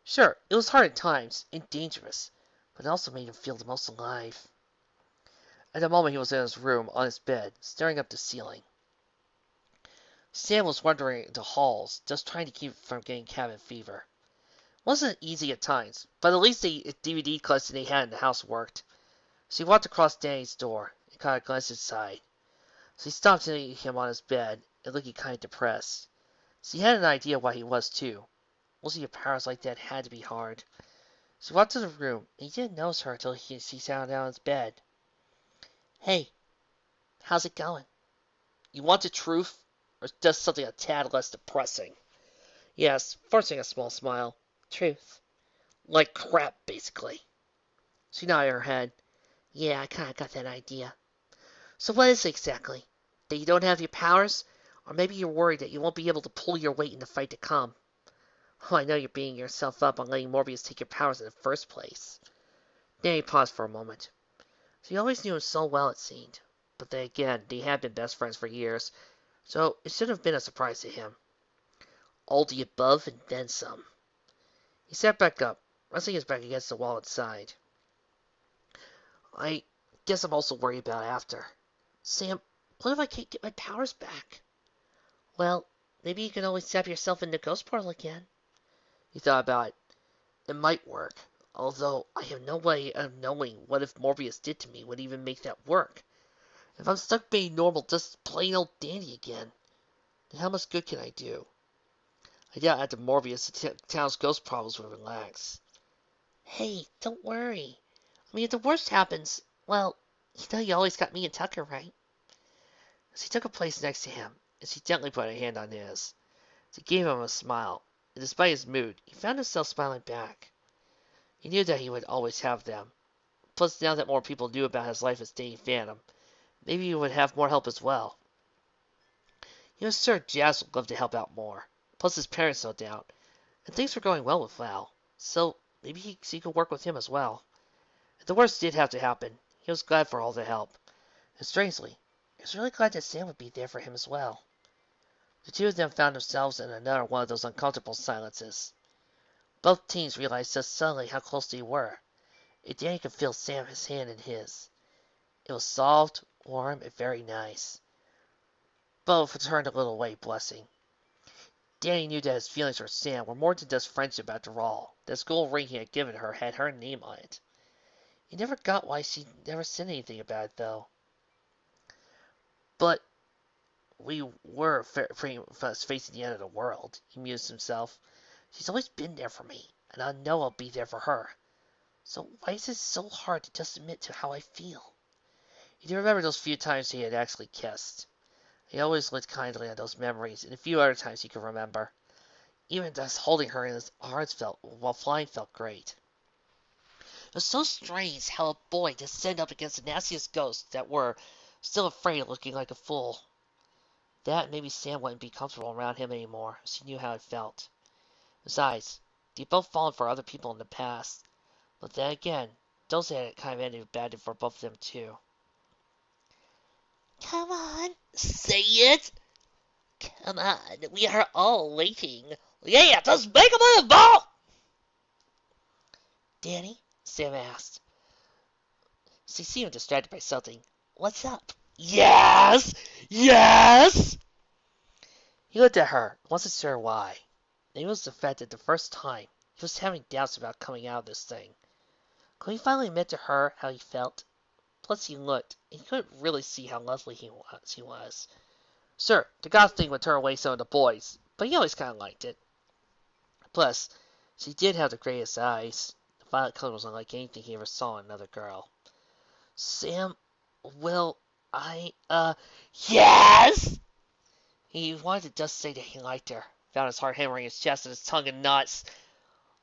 Sure, it was hard at times, and dangerous, but it also made him feel the most alive. At the moment he was in his room, on his bed, staring up the ceiling. Sam was wandering the halls, just trying to keep from getting cabin fever. It wasn't easy at times, but at least the DVD collection they had in the house worked. She walked across Danny's door and caught a glance inside. She stopped seeing him on his bed and looking kind of depressed. She had an idea why he was too. Losing your powers like that had to be hard. She walked to the room, and he didn't notice her until she sat down on his bed. Hey, how's it going? You want the truth, or just something a tad less depressing? Yes, forcing a small smile. Truth. Like crap, basically. She nodded her head. Yeah, I kinda got that idea. So what is it exactly? That you don't have your powers? Or maybe you're worried that you won't be able to pull your weight in the fight to come. Oh, I know you're beating yourself up on letting Morbius take your powers in the first place. Danny paused for a moment. She always knew him so well, it seemed. But then again, they had been best friends for years, so it shouldn't have been a surprise to him. All the above and then some. He sat back up, resting his back against the wall inside. I guess I'm also worried about after. Sam, what if I can't get my powers back? Well, maybe you can always zap yourself into Ghost Portal again. He thought about it. It might work, although I have no way of knowing what if Morbius did to me would even make that work. If I'm stuck being normal, just plain old Danny again, then how much good can I do? I doubt after Morbius, the town's ghost problems will relax. Hey, don't worry. I mean, if the worst happens, well, you know you always got me and Tucker, right? She took a place next to him, and she gently put a hand on his. She gave him a smile, and despite his mood, he found himself smiling back. He knew that he would always have them. Plus, now that more people knew about his life as dating Phantom, maybe he would have more help as well. He was sure Jazz would love to help out more. Plus, his parents, no doubt. And things were going well with Val, so maybe she could work with him as well. If the worst did have to happen, he was glad for all the help. And strangely, he was really glad that Sam would be there for him as well. The two of them found themselves in another one of those uncomfortable silences. Both teens realized just suddenly how close they were, and Danny could feel Sam's hand in his. It was soft, warm, and very nice. Both turned a little away, blushing. Danny knew that his feelings for Sam were more than just friendship after all. That gold ring he had given her had her name on it. He never got why she never said anything about it, though. But we were facing the end of the world, he mused himself. She's always been there for me, and I know I'll be there for her. So why is it so hard to just admit to how I feel? He remembered those few times he had actually kissed. He always looked kindly on those memories, and a few other times he could remember. Even just holding her in his arms while flying felt great. It was so strange how a boy just stand up against the nastiest ghosts that were still afraid of looking like a fool. That maybe Sam wouldn't be comfortable around him anymore. She knew how it felt. Besides, they'd both fallen for other people in the past. But then again, those had kind of ended badly for both of them too. Come on, say it! Come on, we are all waiting. Yeah, just make a move, ball! Danny? Sam asked. She seemed distracted by something. What's up? Yes! Yes! He looked at her, wasn't sure why. Maybe it was the fact that the first time he was having doubts about coming out of this thing. Could he finally admit to her how he felt? Plus he looked, and he couldn't really see how lovely she was. Sure, the goth thing would turn away some of the boys, but he always kind of liked it. Plus, she did have the greatest eyes. The violet color was unlike anything he ever saw in another girl. Sam, will yes! He wanted to just say that he liked her. Found his heart hammering his chest and his tongue in knots.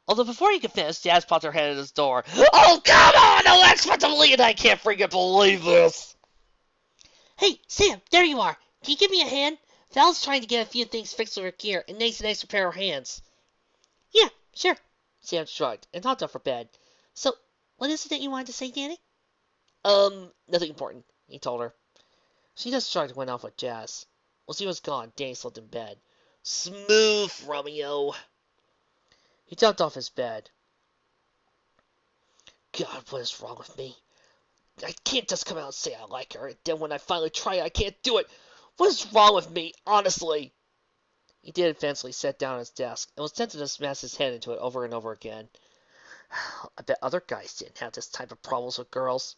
Although before he could finish, Jazz popped her head at his door. Oh, come on, Alexa, believe I can't freaking believe this. Hey, Sam, there you are. Can you give me a hand? Val's trying to get a few things fixed with her gear and needs an extra pair of hands. Yeah, sure. Sam shrugged and hopped up for bed. So, what is it that you wanted to say, Danny? Nothing important, he told her. She just shrugged and went off with Jazz. Once he was gone, Danny slipped in bed. Smooth, Romeo. He jumped off his bed. God, what is wrong with me? I can't just come out and say I like her, and then when I finally try I can't do it. What is wrong with me, honestly? He did eventually sit down at his desk, and was tempted to smash his head into it over and over again. I bet other guys didn't have this type of problems with girls.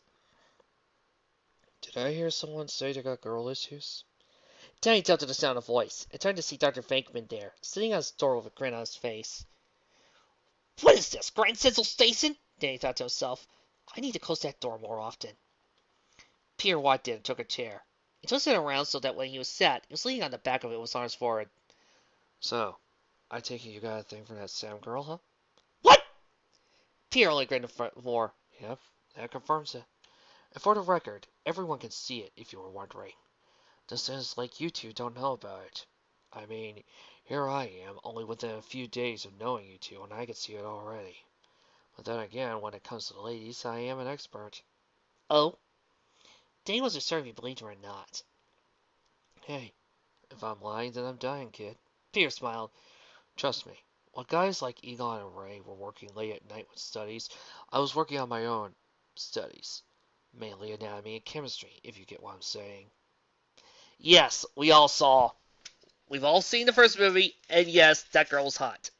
Did I hear someone say they got girl issues? Danny jumped at the sound of voice, and turned to see Dr. Venkman there, sitting on his door with a grin on his face. What is this, Grand Central Station? Danny thought to himself. I need to close that door more often. Peter walked in and took a chair. He twisted it around so that when he was sat, he was leaning on the back of it with his arms forward. So, I take it you got a thing for that Sam girl, huh? What? Peter only grinned more. Yep, that confirms it. And for the record, everyone can see it, if you were wondering. Just seems like you two don't know about it. I mean, here I am, only within a few days of knowing you two, and I can see it already. But then again, when it comes to the ladies, I am an expert. Oh? Danny wasn't sure if he believed her or not. Hey, if I'm lying, then I'm dying, kid. Peter smiled. Trust me, while guys like Egon and Ray were working late at night with studies, I was working on my own studies. Mainly anatomy and chemistry, if you get what I'm saying. Yes, we all saw. We've all seen the first movie, and yes, that girl was hot.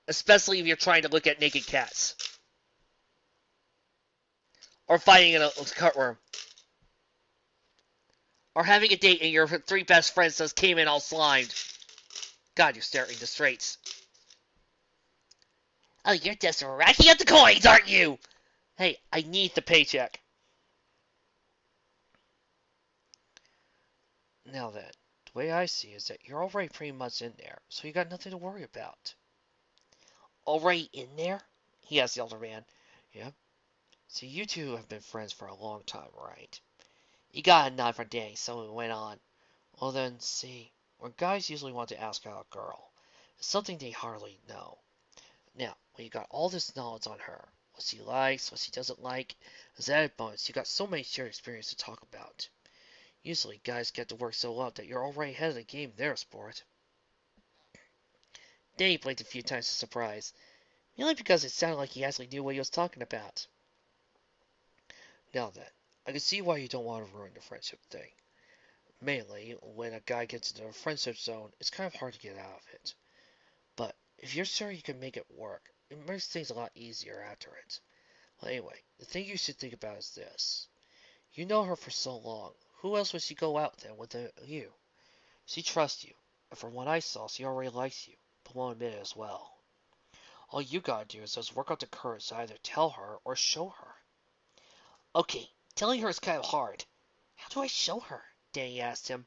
Especially if you're trying to look at naked cats. Or fighting in a cut room. Or having a date and your three best friends just came in all slimed. God, you're staring the straights. Oh, you're just racking up the coins, aren't you? Hey, I need the paycheck. Now then, the way I see it is that you're already pretty much in there, so you got nothing to worry about. Already in there? He asked the older man. Yeah. See, you two have been friends for a long time, right? He got a nod for Danny, so we went on. Well then, see, when guys usually want to ask out a girl, it's something they hardly know. Now, when you got all this knowledge on her, what she likes, what she doesn't like, as added bonus, you got so many shared experience to talk about. Usually, guys get to work so up that you're already ahead of the game there, sport. Danny blinked a few times in surprise, mainly because it sounded like he actually knew what he was talking about. Now then, I can see why you don't want to ruin the friendship thing. Mainly, when a guy gets into a friendship zone, it's kind of hard to get out of it. But if you're sure you can make it work, it makes things a lot easier after it. Well, anyway, the thing you should think about is this. You know her for so long. Who else would she go out then with you? She trusts you, and from what I saw, she already likes you, but won't admit it as well. All you gotta do is just work up the courage to either tell her or show her. Okay, telling her is kind of hard. How do I show her? Danny asked him.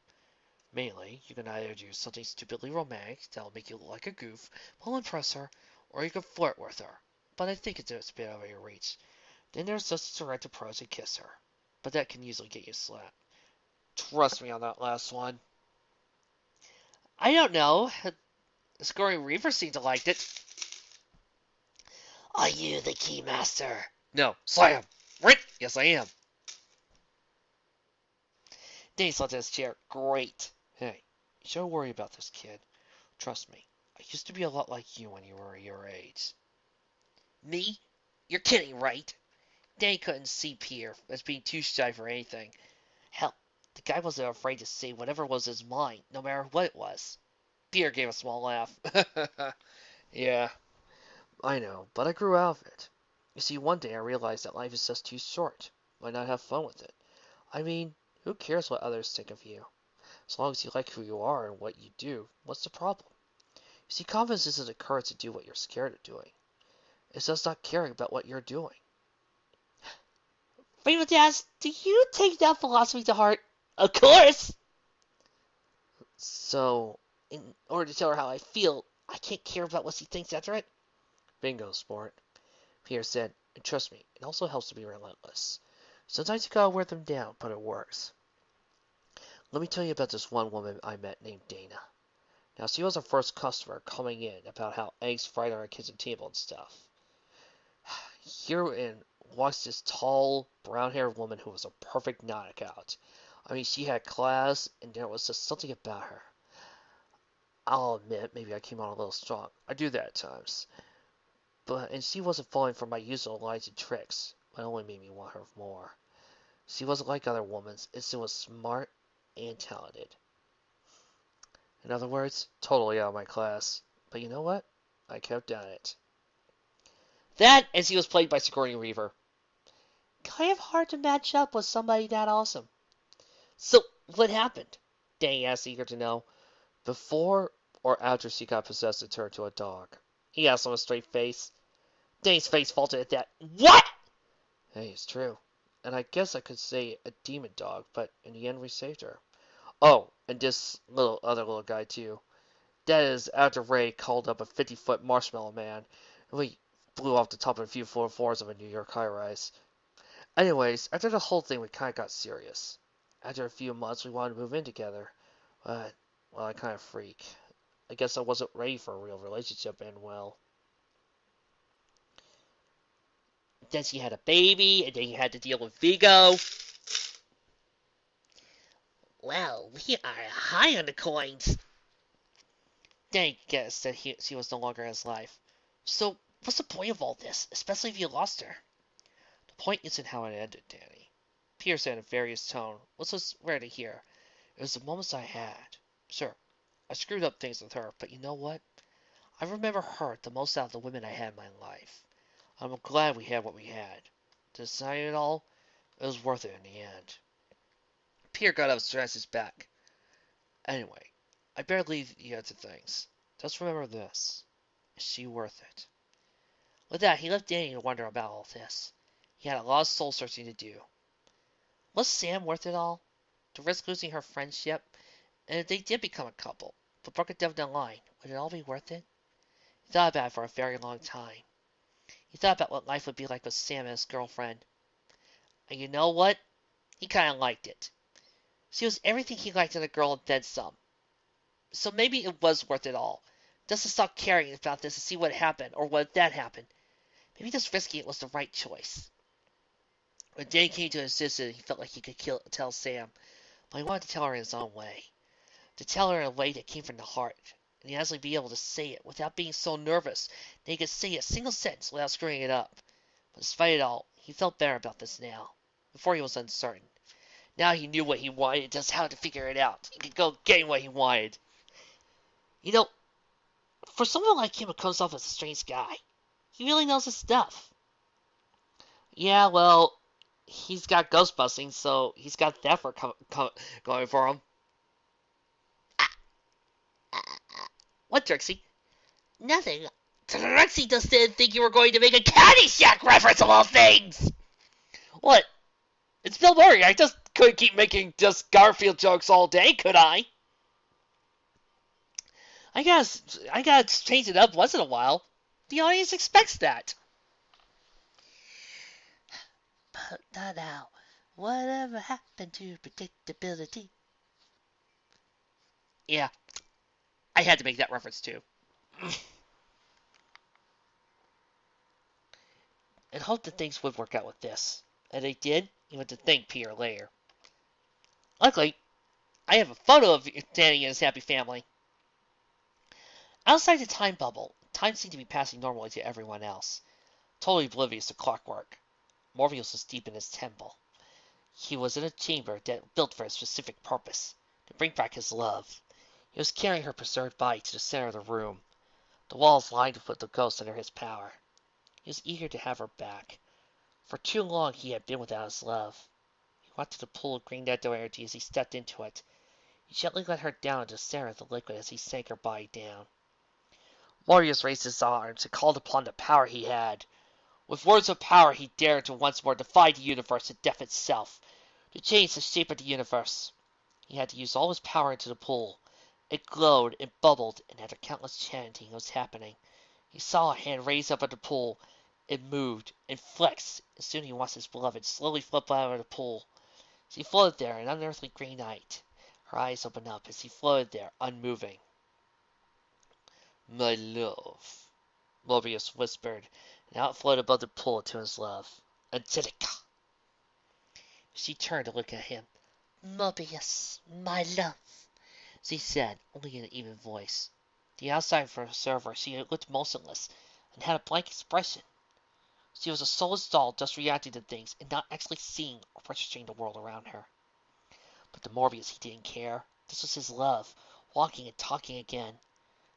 Mainly, you can either do something stupidly romantic that'll make you look like a goof, but will impress her, or you can flirt with her. But I think it's a bit out of your reach. Then there's just a direct approach and kiss her. But that can easily get you slapped. Trust me on that last one. I don't know. The Scoring Reaper seemed to like it. Are you the Keymaster? No, slam! Right? Yes, I am. Danny slumped in his chair. Great. Hey, you shouldn't worry about this, kid. Trust me, I used to be a lot like you when you were your age. Me? You're kidding, right? Danny couldn't see Pierre as being too shy for anything. Hell, the guy wasn't afraid to say whatever was his mind, no matter what it was. Pierre gave a small laugh. Yeah, I know, but I grew out of it. You see, one day I realized that life is just too short. Why not have fun with it? I mean, who cares what others think of you? As long as you like who you are and what you do, what's the problem? You see, confidence isn't the courage to do what you're scared of doing. It's just not caring about what you're doing. Rainbow Dash, do you take that philosophy to heart? Of course! So, In order to tell her how I feel, I can't care about what she thinks after it. bingo, sport. Pierre said, and trust me, it also helps to be relentless. Sometimes you gotta wear them down, but it works. Let me tell you about this one woman I met named Dana. Now, she was our first customer coming in about how eggs fried on our kitchen table and stuff. Herein walks this tall, brown-haired woman who was a perfect knockout. I mean, she had class, and there was just something about her. I'll admit, maybe I came on a little strong. I do that at times. And she wasn't falling for my usual lies and tricks. It only made me want her more. She wasn't like other women, and she was smart and talented. In other words, totally out of my class. But you know what? I kept at it. That, as he was played by Sigourney Weaver. Kind of hard to match up with somebody that awesome. So, what happened? Danny asked, eager to know. Before or after she got possessed and turned to a dog? He asked with a straight face. Danny's face faltered at that. What? Hey, it's true. And I guess I could say a demon dog, but in the end we saved her. Oh, and this other little guy too. That is after Ray called up a 50-foot marshmallow man, and we blew off the top of a few floors of a New York high-rise. Anyways, after the whole thing, we kind of got serious. After a few months, we wanted to move in together. But, well, I kind of freak. I guess I wasn't ready for a real relationship, and well... Then she had a baby, and then you had to deal with Vigo. Well, we are high on the coins. Danny guessed that she was no longer in his life. So, what's the point of all this, especially if you lost her? The point isn't how it ended, Danny. Pierre said in a various tone, was just rare to hear. It was the moments I had. Sure, I screwed up things with her, but you know what? I remember her the most out of the women I had in my life. I'm glad we had what we had. To decide it all, it was worth it in the end. Pierre got up and stretched his back. Anyway, I better leave you to things. Just remember this. Is she worth it? With that, he left Danny to wonder about all this. He had a lot of soul searching to do. Was Sam worth it all? To risk losing her friendship? And if they did become a couple, but broke it down the line, would it all be worth it? He thought about it for a very long time. He thought about what life would be like with Sam and his girlfriend. And you know what? He kind of liked it. She was everything he liked in a girl and then some. So maybe it was worth it all. Just to stop caring about this and see what happened, or what if that happened. Maybe just risking it was the right choice. When Danny came to his decision, he felt like he could tell Sam, but he wanted to tell her in his own way. To tell her in a way that came from the heart, and he actually be able to say it without being so nervous that he could say a single sentence without screwing it up. But despite it all, he felt better about this now. Before he was uncertain. Now he knew what he wanted, just how to figure it out. He could go getting what he wanted. You know, for someone like him who comes off as a strange guy, he really knows his stuff. Yeah, well, he's got ghostbusting, so he's got that for going for him. What, Trixie? Nothing. Trixie just didn't think you were going to make a Caddyshack reference of all things! What? It's Bill Murray. I just couldn't keep making just Garfield jokes all day, could I? I gotta change it up once in a while. The audience expects that. But not now. Whatever happened to predictability? Yeah, I had to make that reference too. And hoped that things would work out with this. And they did. He went to thank Peter later. Luckily, I have a photo of Danny and his happy family. Outside the time bubble, time seemed to be passing normally to everyone else. Totally oblivious to Clockwork. Morbius was deep in his temple. He was in a chamber that built for a specific purpose, to bring back his love. He was carrying her preserved body to the center of the room. The walls lined with the ghosts under his power. He was eager to have her back. For too long he had been without his love. He wanted to pull a green netto energy as he stepped into it. He gently let her down into the center of the liquid as he sank her body down. Morbius raised his arms and called upon the power he had. With words of power he dared to once more defy the universe and death itself, to change the shape of the universe. He had to use all his power into the pool. It glowed, it bubbled, and after countless chanting was happening. He saw a hand raised up at the pool. It moved, and flexed, and soon he watched his beloved slowly flip out of the pool. As he floated there, an unearthly green light. Her eyes opened up as he floated there, unmoving. My love, Morbius whispered, and out floated above the pool to his love. Angelica! She turned to look at him. Morbius, my love, she said, only in an even voice. The outside observer, she looked motionless, and had a blank expression. She was a soulless doll just reacting to things and not actually seeing or registering the world around her. But the Morbius, he didn't care. This was his love, walking and talking again.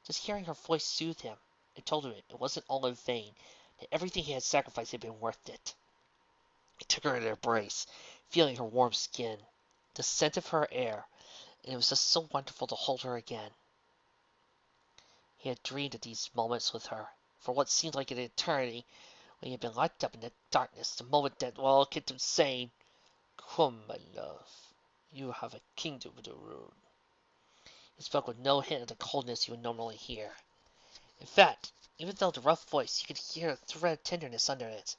Just hearing her voice soothed him. It told him it wasn't all in vain, that everything he had sacrificed had been worth it. He took her in an embrace, feeling her warm skin, the scent of her air, and it was just so wonderful to hold her again. He had dreamed of these moments with her, for what seemed like an eternity, when he had been locked up in the darkness, the moment that all kept him saying, Come, my love, you have a kingdom of the ruin. He spoke with no hint of the coldness you would normally hear. In fact, even though the rough voice, you could hear a thread of tenderness under it.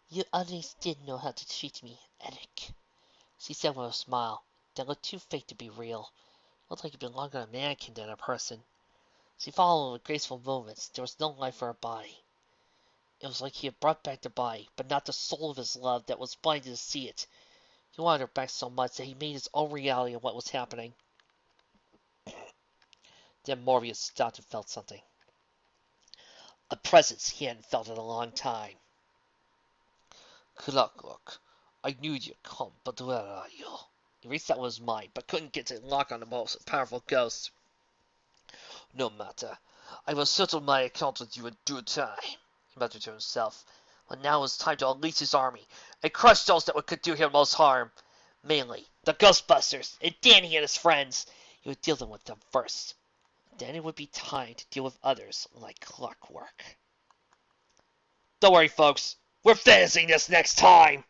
You always did know how to treat me, Eric, she said with a smile that looked too fake to be real. It looked like it belonged on a mannequin than a person. She followed with graceful movements. There was no life for her body. It was like he had brought back the body, but not the soul of his love that was blinded to see it. He wanted her back so much that he made his own reality of what was happening. Then Morbius stopped and felt something. A presence he hadn't felt in a long time. Clockwork, I knew you'd come, but where are you? He reached out with his mind, but couldn't get to lock on the most powerful ghost. No matter. I will settle my account with you in due time, he muttered to himself. But now it was time to unleash his army, and crush those that could do him most harm. Mainly, the Ghostbusters, and Danny and his friends. He would deal them with them first. Then it would be time to deal with others like Clockwork. Don't worry, folks. We're finishing this next time!